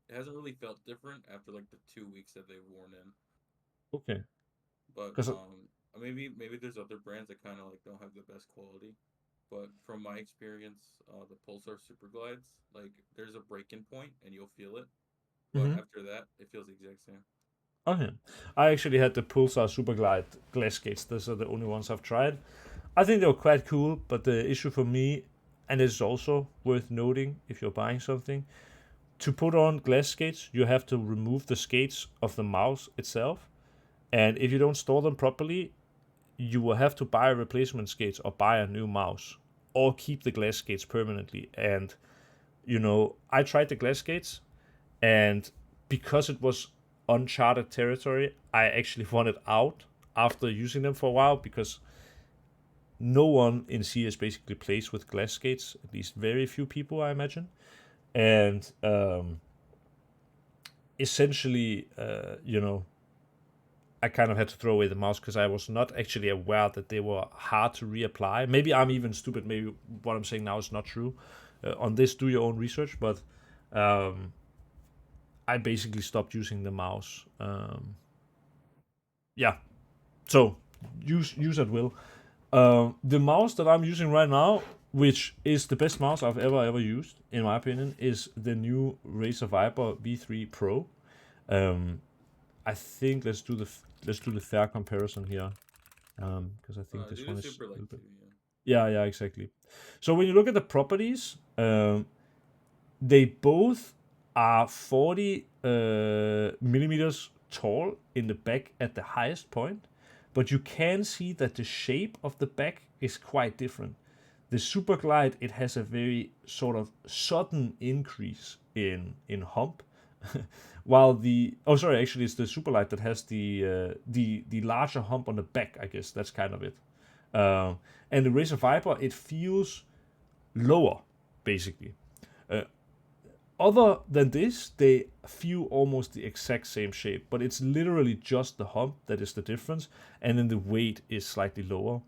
It hasn't really felt different after like the 2 weeks that they've worn in. Okay. But Because maybe there's other brands that kind of like don't have the best quality. But from my experience, the Pulsar Super Glides, like there's a break-in point and you'll feel it. But after that, it feels the exact same. okay, I actually had the Pulsar Superglide glass skates. Those are the only ones I've tried. I think they were quite cool, but the issue for me, and it's also worth noting if you're buying something, to put on glass skates, you have to remove the skates of the mouse itself. And if you don't store them properly, you will have to buy replacement skates or buy a new mouse or keep the glass skates permanently. And, I tried the glass skates, and because it was uncharted territory, I actually wanted out after using them for a while because no one in CS basically plays with glass skates, at least very few people, I imagine. And essentially, I kind of had to throw away the mouse because I was not actually aware that they were hard to reapply. Maybe I'm even stupid. Maybe what I'm saying now is not true. On this, do your own research. But I basically stopped using the mouse. Yeah. So use at will. The mouse that I'm using right now, which is the best mouse I've ever used, in my opinion, is the new Razer Viper V3 Pro. I think let's do the fair comparison here, because I think this Do one the is Super a little Light bit. too, yeah. Yeah, exactly. So when you look at the properties, they both are 40 millimeters tall in the back at the highest point, but you can see that the shape of the back is quite different. The Super Glide, it has a very sort of sudden increase in hump, while actually it's the Super Light that has the larger hump on the back. I guess that's kind of it. And the Razer Viper, it feels lower basically. Other than this, they feel almost the exact same shape, but it's literally just the hump that is the difference, and then the weight is slightly lower.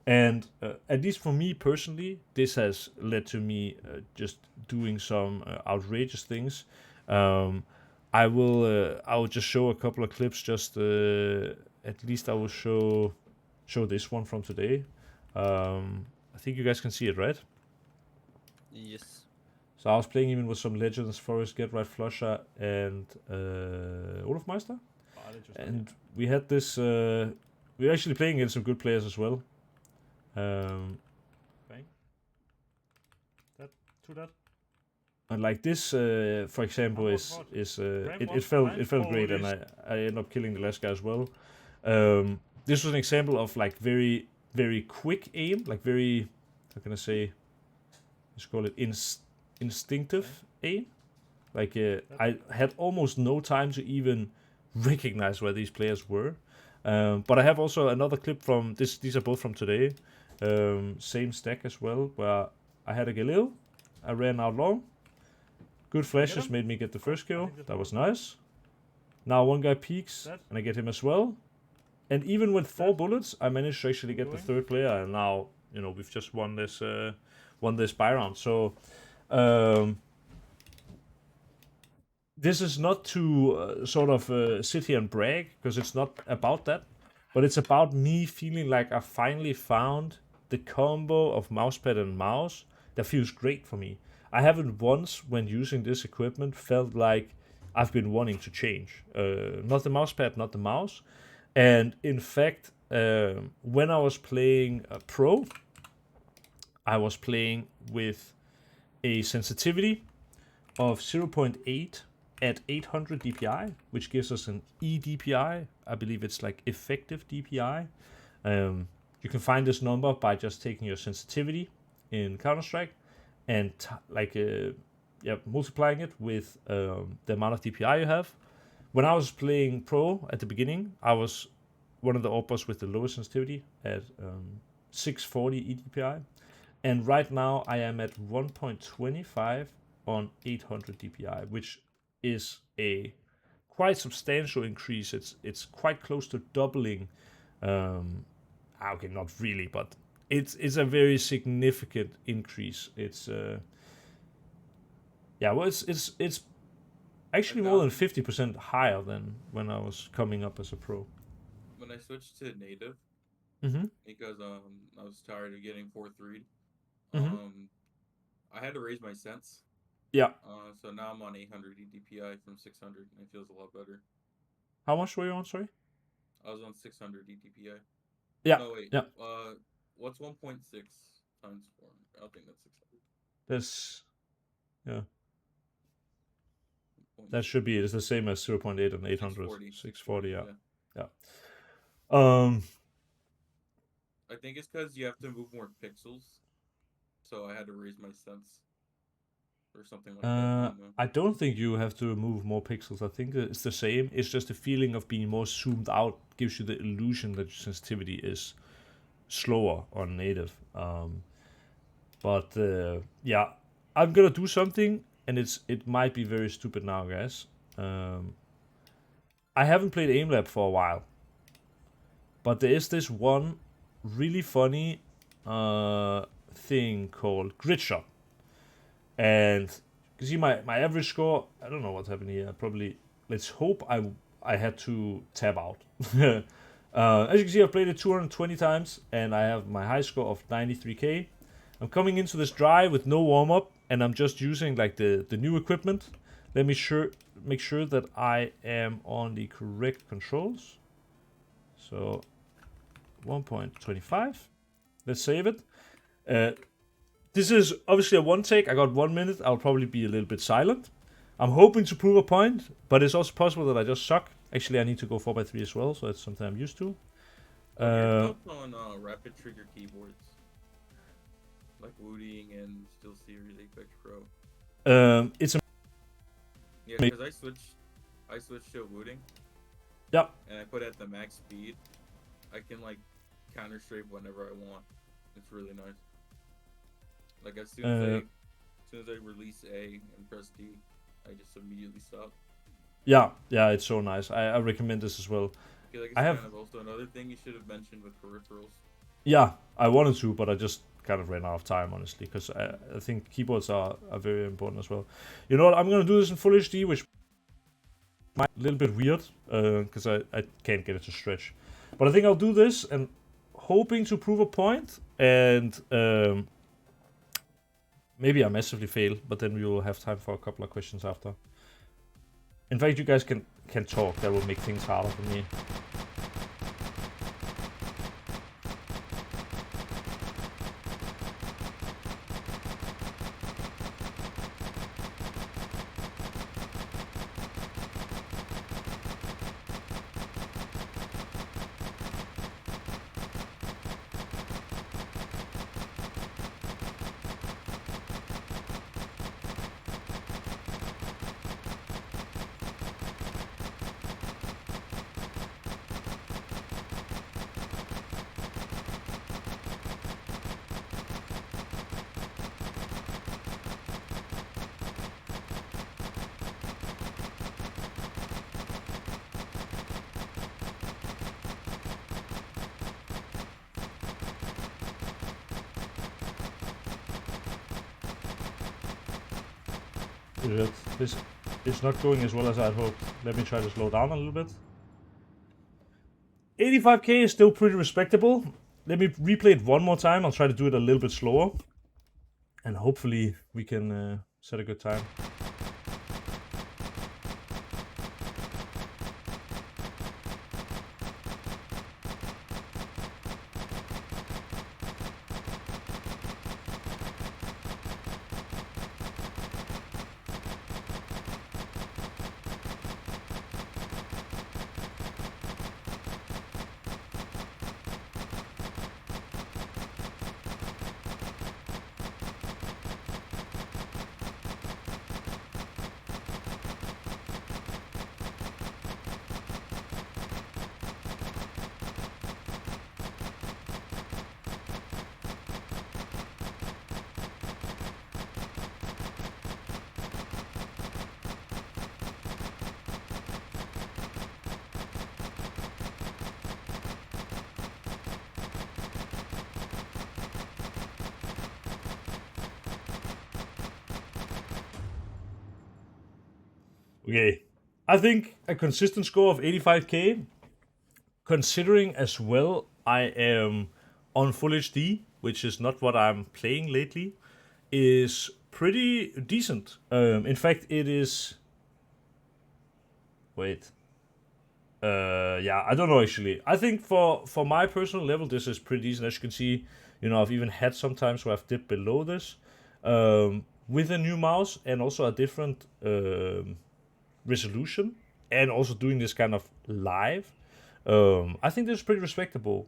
And at least for me personally, this has led to me just doing some outrageous things. I will just show a couple of clips. Just at least I will show this one from today. I think you guys can see it, right? Yes. So I was playing even with some legends, Forest, Get Right Flusher, and Olaf Meister. And we had this. We were actually playing against some good players as well. Bang. That to that. And like this, for example, it felt great, and I ended up killing the last guy as well. This was an example of like very very quick aim, like very, how can I say? Let's call it instinctive aim. Like I had almost no time to even recognize where these players were. But I have also another clip from this. These are both from today. Same stack as well, where I had a Galil. I ran out long. Good flashes made me get the first kill. That was nice. Now one guy peeks, and I get him as well. And even with 4 bullets, I managed to actually get the third player. And now, we've just won this buy round. So this is not to sort of sit here and brag, because it's not about that. But it's about me feeling like I finally found the combo of mousepad and mouse that feels great for me. I haven't once, when using this equipment, felt like I've been wanting to change. Not the mousepad, not the mouse. And in fact, when I was playing Pro, I was playing with a sensitivity of 0.8 at 800 DPI, which gives us an eDPI. I believe it's like effective DPI. You can find this number by just taking your sensitivity in Counter-Strike and multiplying it with the amount of DPI you have. When I was playing Pro at the beginning, I was one of the oppas with the lowest sensitivity at 640 eDPI. And right now I am at 1.25 on 800 DPI, which is a quite substantial increase. It's quite close to doubling. Okay, not really, but it's a very significant increase. It's it's actually more than 50% higher than when I was coming up as a pro. When I switched to native, because I was tired of getting 4-3'd, I had to raise my sense. Yeah. So now I'm on 800 EDPI from 600, and it feels a lot better. How much were you on? Sorry. I was on 600 EDPI. Yeah. No wait. Yeah. What's 1.6 times 4? I think that's 600. That's yeah. That should be it. It's the same as 0.8 and 800. 640. Yeah. I think it's because you have to move more pixels, so I had to raise my sense. Or something like that. I don't think you have to remove more pixels. I think it's the same. It's just the feeling of being more zoomed out gives you the illusion that your sensitivity is slower on native. But yeah, I'm gonna do something, and it might be very stupid now, guys. I haven't played AimLab for a while, but there is this one really funny thing called Grid Shot. And you can see my average score. I don't know what's happening here. Probably, let's hope I had to tab out. As you can see, I've played it 220 times, and I have my high score of 93k. I'm coming into this drive with no warm-up, and I'm just using like the new equipment. Let me make sure that I am on the correct controls. So 1.25. Let's save it. This is obviously a one take. I got 1 minute. I'll probably be a little bit silent. I'm hoping to prove a point, but it's also possible that I just suck. Actually, I need to go 4x3 as well, so that's something I'm used to. Your thoughts on rapid trigger keyboards, like Wooting and SteelSeries Apex Pro? It's a yeah, because I switched to Wooting. Yeah. And I put it at the max speed. I can like counter strafe whenever I want. It's really nice. Like as soon as I release A and press D, I just immediately stop. Yeah, it's so nice. I recommend this as well. I feel like it's kind of also another thing you should have mentioned with peripherals. Yeah, I wanted to, but I just kind of ran out of time, honestly, because I think keyboards are very important as well. You know what? I'm going to do this in Full HD, which might be a little bit weird, because I can't get it to stretch. But I think I'll do this, and hoping to prove a point, and maybe I massively fail, but then we will have time for a couple of questions after. In fact, you guys can talk. That will make things harder for me. This is not going as well as I'd hoped. Let me try to slow down a little bit. 85k is still pretty respectable. Let me replay it one more time. I'll try to do it a little bit slower. And hopefully we can set a good time. Okay. I think a consistent score of 85k, considering as well I am on Full HD, which is not what I'm playing lately, is pretty decent. In fact, it is. Wait. Yeah, I don't know actually. I think for my personal level, this is pretty decent. As you can see, I've even had some times where I've dipped below this, with a new mouse and also a different resolution, and also doing this kind of live. I think this is pretty respectable.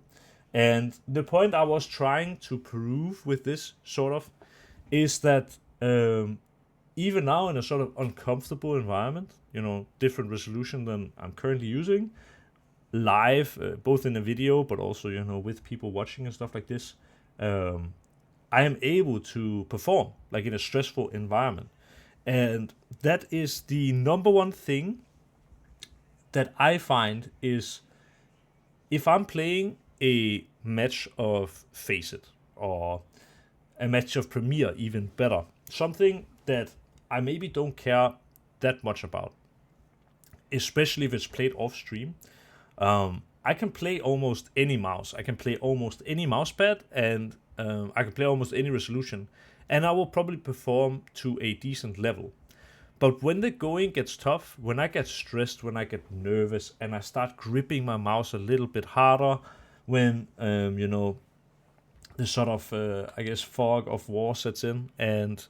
And the point I was trying to prove with this sort of is that even now in a sort of uncomfortable environment, different resolution than I'm currently using, live, both in a video, but also, with people watching and stuff like this, I am able to perform like in a stressful environment. And that is the number one thing that I find is if I'm playing a match of Face It or a match of Premiere, even better, something that I maybe don't care that much about, especially if it's played off stream. I can play almost any mouse. I can play almost any mousepad, and I can play almost any resolution, and I will probably perform to a decent level. But when the going gets tough, when I get stressed, when I get nervous, and I start gripping my mouse a little bit harder, when the sort of I guess fog of war sets in, and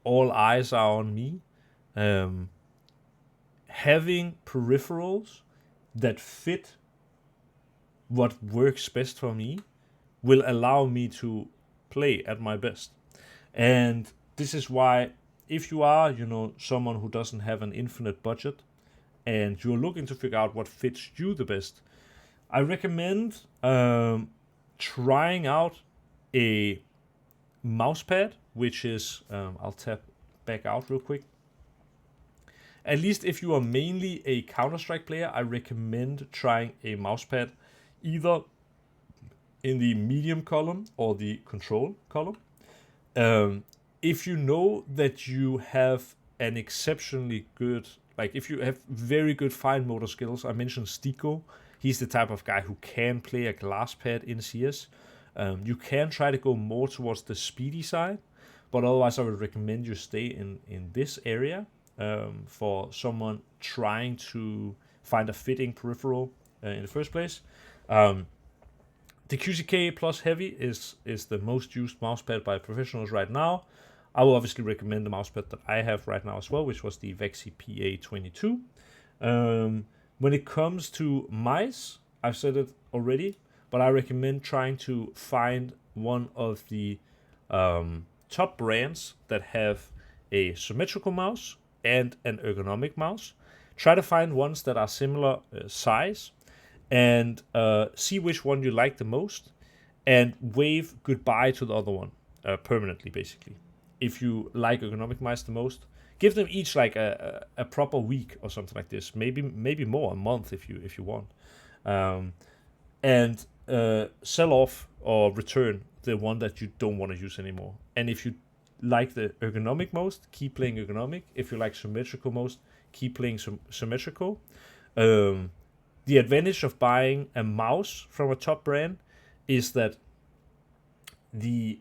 all eyes are on me. Having peripherals that fit what works best for me will allow me to play at my best. And this is why, if you are, someone who doesn't have an infinite budget and you're looking to figure out what fits you the best, I recommend trying out a mousepad, which is, I'll tap back out real quick. At least if you are mainly a Counter-Strike player, I recommend trying a mousepad either in the medium column or the control column. If you know that you have an exceptionally good, like if you have very good fine motor skills, I mentioned Stiko. He's the type of guy who can play a glass pad in CS. You can try to go more towards the speedy side, but otherwise I would recommend you stay in this area for someone trying to find a fitting peripheral in the first place. The QCK Plus Heavy is the most used mousepad by professionals right now. I will obviously recommend the mousepad that I have right now as well, which was the Vexi PA22. When it comes to mice, I've said it already, but I recommend trying to find one of the top brands that have a symmetrical mouse and an ergonomic mouse. Try to find ones that are similar size, and see which one you like the most, and wave goodbye to the other one permanently, basically. If you like ergonomic mice the most, give them each like a proper week or something like this. Maybe more, a month if you want, and sell off or return the one that you don't want to use anymore. And if you like the ergonomic most, keep playing ergonomic. If you like symmetrical most, keep playing symmetrical. The advantage of buying a mouse from a top brand is that the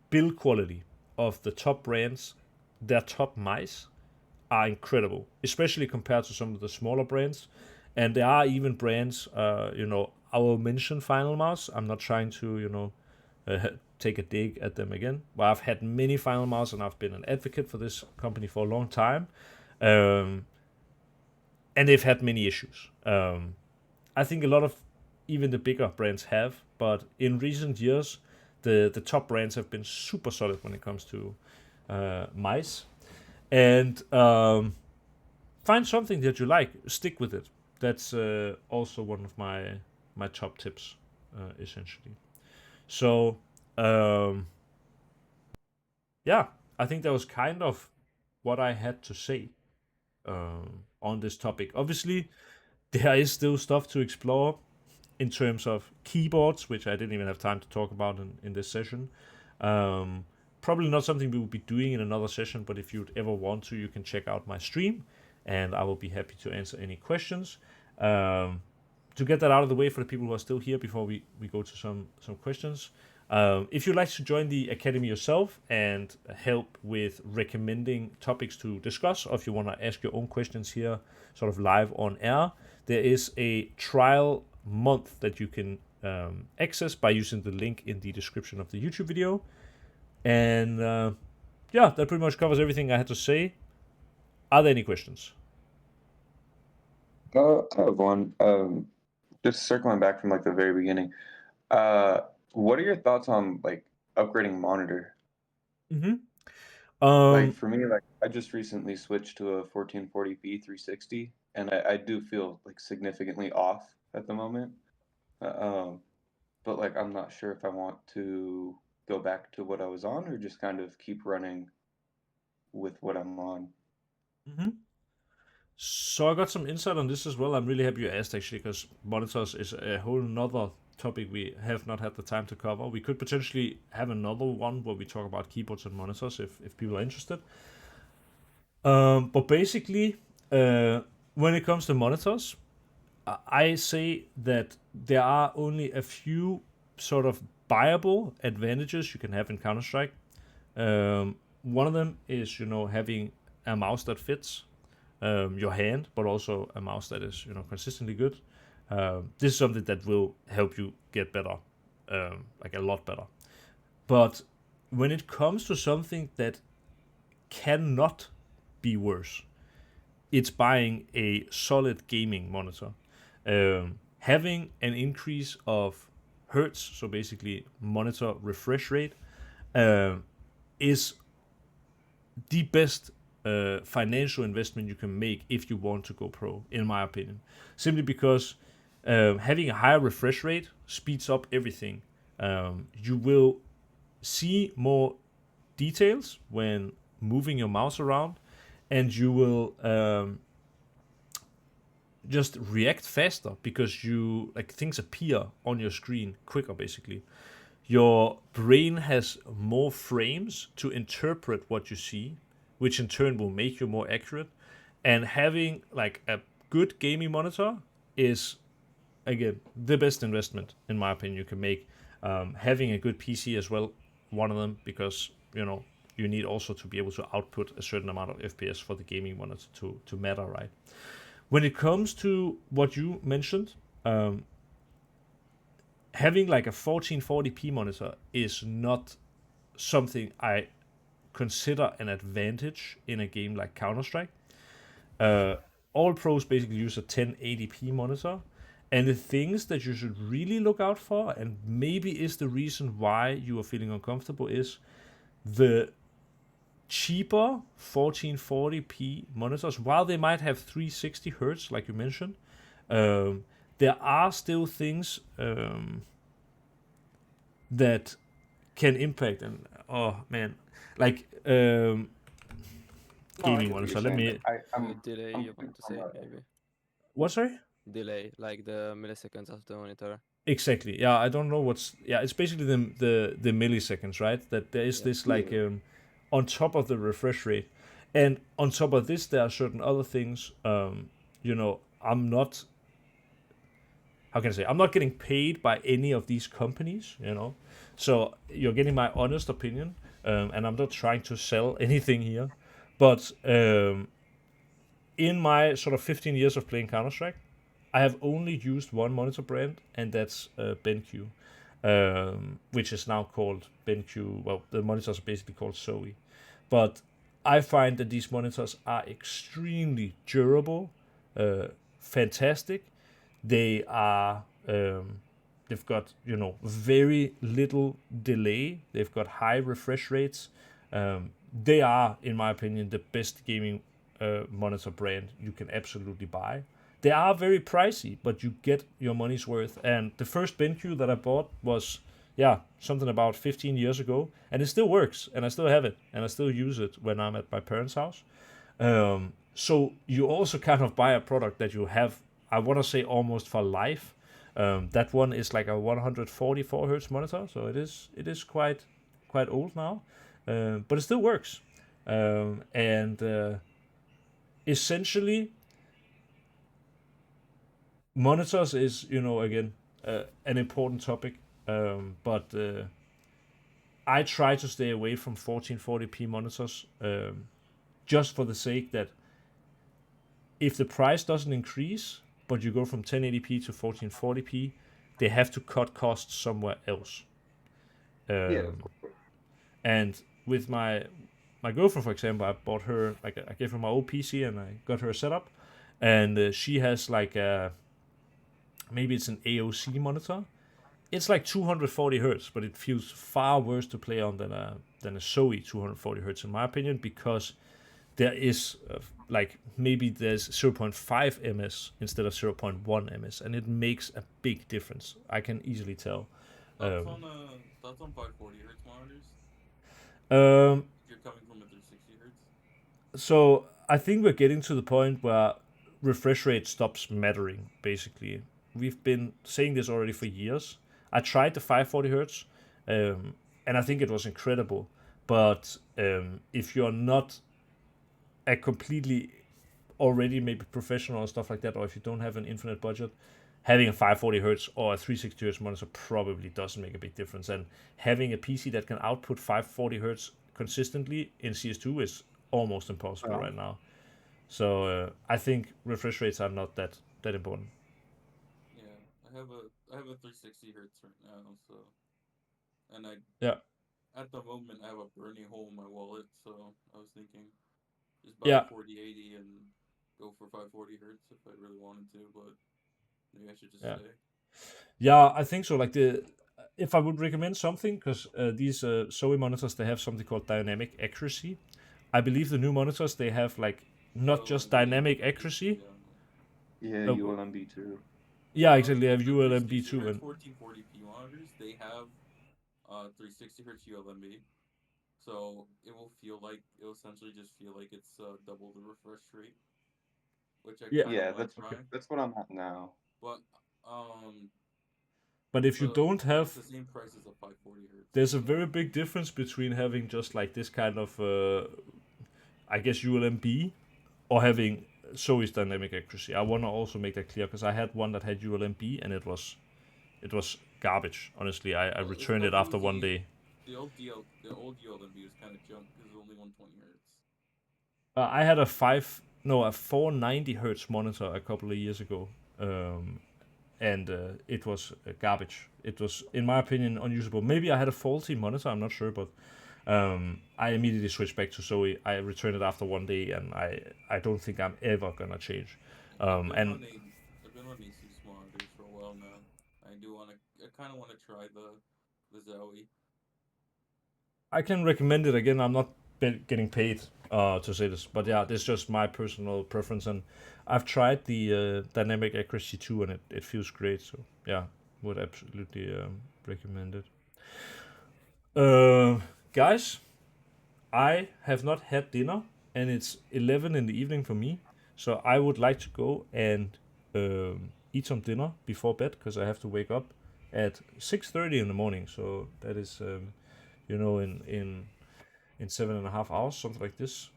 build quality of the top brands, their top mice, are incredible, especially compared to some of the smaller brands. And there are even brands, I will mention Final Mouse. I'm not trying to, take a dig at them again. But I've had many Final Mouse, and I've been an advocate for this company for a long time. And they've had many issues. I think a lot of even the bigger brands have, but in recent years, the top brands have been super solid when it comes to mice. And find something that you like, stick with it. That's also one of my top tips, essentially. So, yeah, I think that was kind of what I had to say on this topic. Obviously, there is still stuff to explore in terms of keyboards, which I didn't even have time to talk about in this session. probably not something we will be doing in another session, but if you'd ever want to, you can check out my stream, and I will be happy to answer any questions. To get that out of the way for the people who are still here before we go to some questions. If you'd like to join the Academy yourself and help with recommending topics to discuss, or if you want to ask your own questions here sort of live on air, there is a trial month that you can access by using the link in the description of the YouTube video. And yeah, that pretty much covers everything I had to say. Are there any questions? I have one. Just circling back from like the very beginning. What are your thoughts on like upgrading monitor? Like for me, like I just recently switched to a 1440p 360, and I do feel like significantly off at the moment. But like I'm not sure if I want to go back to what I was on or just kind of keep running with what I'm on. So I got some insight on this as well. I'm really happy you asked, actually, because monitors is a whole nother topic we have not had the time to cover. We could potentially have another one where we talk about keyboards and monitors if people are interested. But basically, when it comes to monitors, I say that there are only a few sort of buyable advantages you can have in Counter-Strike. One of them is, having a mouse that fits your hand, but also a mouse that is, consistently good. This is something that will help you get better, like a lot better. But when it comes to something that cannot be worse, it's buying a solid gaming monitor. Having an increase of hertz, so basically monitor refresh rate, is the best financial investment you can make if you want to go pro, in my opinion. Simply because having a higher refresh rate speeds up everything. You will see more details when moving your mouse around, and you will just react faster because things appear on your screen quicker, basically. Your brain has more frames to interpret what you see, which in turn will make you more accurate. And having like a good gaming monitor is, again, the best investment, in my opinion, you can make. Having a good PC as well, one of them, because you need also to be able to output a certain amount of FPS for the gaming monitor to matter, right? When it comes to what you mentioned, having like a 1440p monitor is not something I consider an advantage in a game like Counter-Strike. All pros basically use a 1080p monitor, and the things that you should really look out for, and maybe is the reason why you are feeling uncomfortable, is the cheaper 1440p monitors. While they might have 360 hertz, like you mentioned, there are still things that can impact. And like gaming monitor. Let me. Delay, you want to say, maybe? What, sorry? Delay, like the milliseconds of the monitor. Exactly. Yeah, I don't know what's. Yeah, it's basically the milliseconds, right? That there is this like on top of the refresh rate, and on top of this, there are certain other things. I'm not. How can I say? I'm not getting paid by any of these companies. So you're getting my honest opinion, and I'm not trying to sell anything here, but in my sort of 15 years of playing Counter-Strike, I have only used one monitor brand, and that's BenQ, which is now called BenQ. Well, the monitors are basically called Zoe. But I find that these monitors are extremely durable, fantastic. They are, they've got, very little delay. They've got high refresh rates. They are, in my opinion, the best gaming monitor brand you can absolutely buy. They are very pricey, but you get your money's worth. And the first BenQ that I bought was, something about 15 years ago, and it still works, and I still have it, and I still use it when I'm at my parents' house. So you also kind of buy a product that you have, I want to say, almost for life. That one is like a 144 hertz monitor, so it is quite old now. but it still works. And essentially, monitors is, again, an important topic, but I try to stay away from 1440p monitors, just for the sake that if the price doesn't increase, but you go from 1080p to 1440p, they have to cut costs somewhere else. Yeah, of course. And with my girlfriend, for example, I bought her, like, I gave her my old PC and I got her a setup, and she has like maybe it's an AOC monitor. It's like 240 hertz, but it feels far worse to play on than a Zoe 240 hertz, in my opinion, because there is like maybe there's 0.5 ms instead of 0.1 ms, and it makes a big difference. I can easily tell. Thoughts on 540 hertz monitors? Um, If you're coming from a 360 hertz. so I think we're getting to the point where refresh rate stops mattering. Basically, we've been saying this already for years. I tried the 540 hertz, and I think it was incredible. But if you're not a completely already maybe professional or stuff like that, or if you don't have an infinite budget, having a 540 hertz or a 360 hertz monitor probably doesn't make a big difference. And having a PC that can output 540 hertz consistently in CS2 is almost impossible right now. So I think refresh rates are not that important. Yeah, I have a 360 hertz right now, so, and Yeah. at the moment I have a burning hole in my wallet, so I was thinking just buy Yeah. a 4080 and go for 540 hertz if I really wanted to, but maybe I should just Yeah. stay. Yeah, I think so. Like if I would recommend something, because these Zoe monitors, they have something called dynamic accuracy. I believe the new monitors, they have like not just dynamic accuracy. Yeah, ULMB too. Yeah, exactly. They have The ULMB 360 too, hertz and 1440p monitors, they have 360 hertz ULMB, so it'll essentially just feel like it's double the refresh rate, which I yeah. kind of Yeah, want that's to okay. try. That's what I'm at now. But um, But if you don't it's have, the same price as a 540 hertz. there's a So very big difference between having just like this kind of, I guess, ULMB, or having Zoe's dynamic accuracy. I want to also make that clear, because I had one that had ULMB and it was garbage. Honestly, I returned it after one day. The old ULMB was kind of junk because it was only 120 hertz. I had a 490 hertz monitor a couple of years ago, and it was garbage. It was, in my opinion, unusable. Maybe I had a faulty monitor. I'm not sure, but I immediately switched back to Zoe. I returned it after one day, and I don't think I'm ever gonna change. I've been running Asus monitors for a while now. I kind of want to try the Zoe. I can recommend it again. I'm not getting paid to say this, but yeah, this is just my personal preference, and I've tried the dynamic accuracy too, and it feels great. So yeah, would absolutely recommend it. Guys, I have not had dinner, and it's 11 in the evening for me, so I would like to go and eat some dinner before bed, because I have to wake up at 6:30 in the morning. So that is, in 7.5 hours, something like this.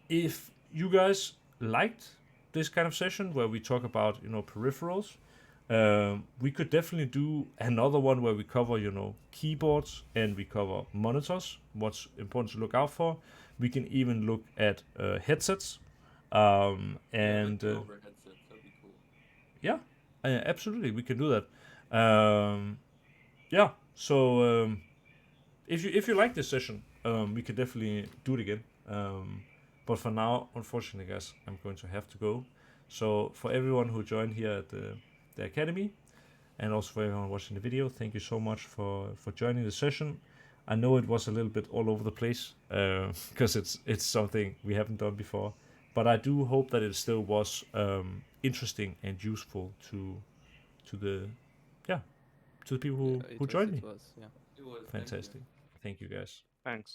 If you guys liked this kind of session where we talk about peripherals, we could definitely do another one where we cover keyboards and we cover monitors, what's important to look out for. We can even look at headsets, and Over headsets, that'd be cool. yeah, absolutely, we can do that. Yeah, so if you like this session, we could definitely do it again. But for now, unfortunately, guys, I'm going to have to go. So for everyone who joined here at the Academy, and also for everyone watching the video, thank you so much for joining the session. I know it was a little bit all over the place, because it's something we haven't done before, but I do hope that it still was interesting and useful to the people who joined me. It was, yeah. It was. Fantastic. Thank you, guys. Thanks.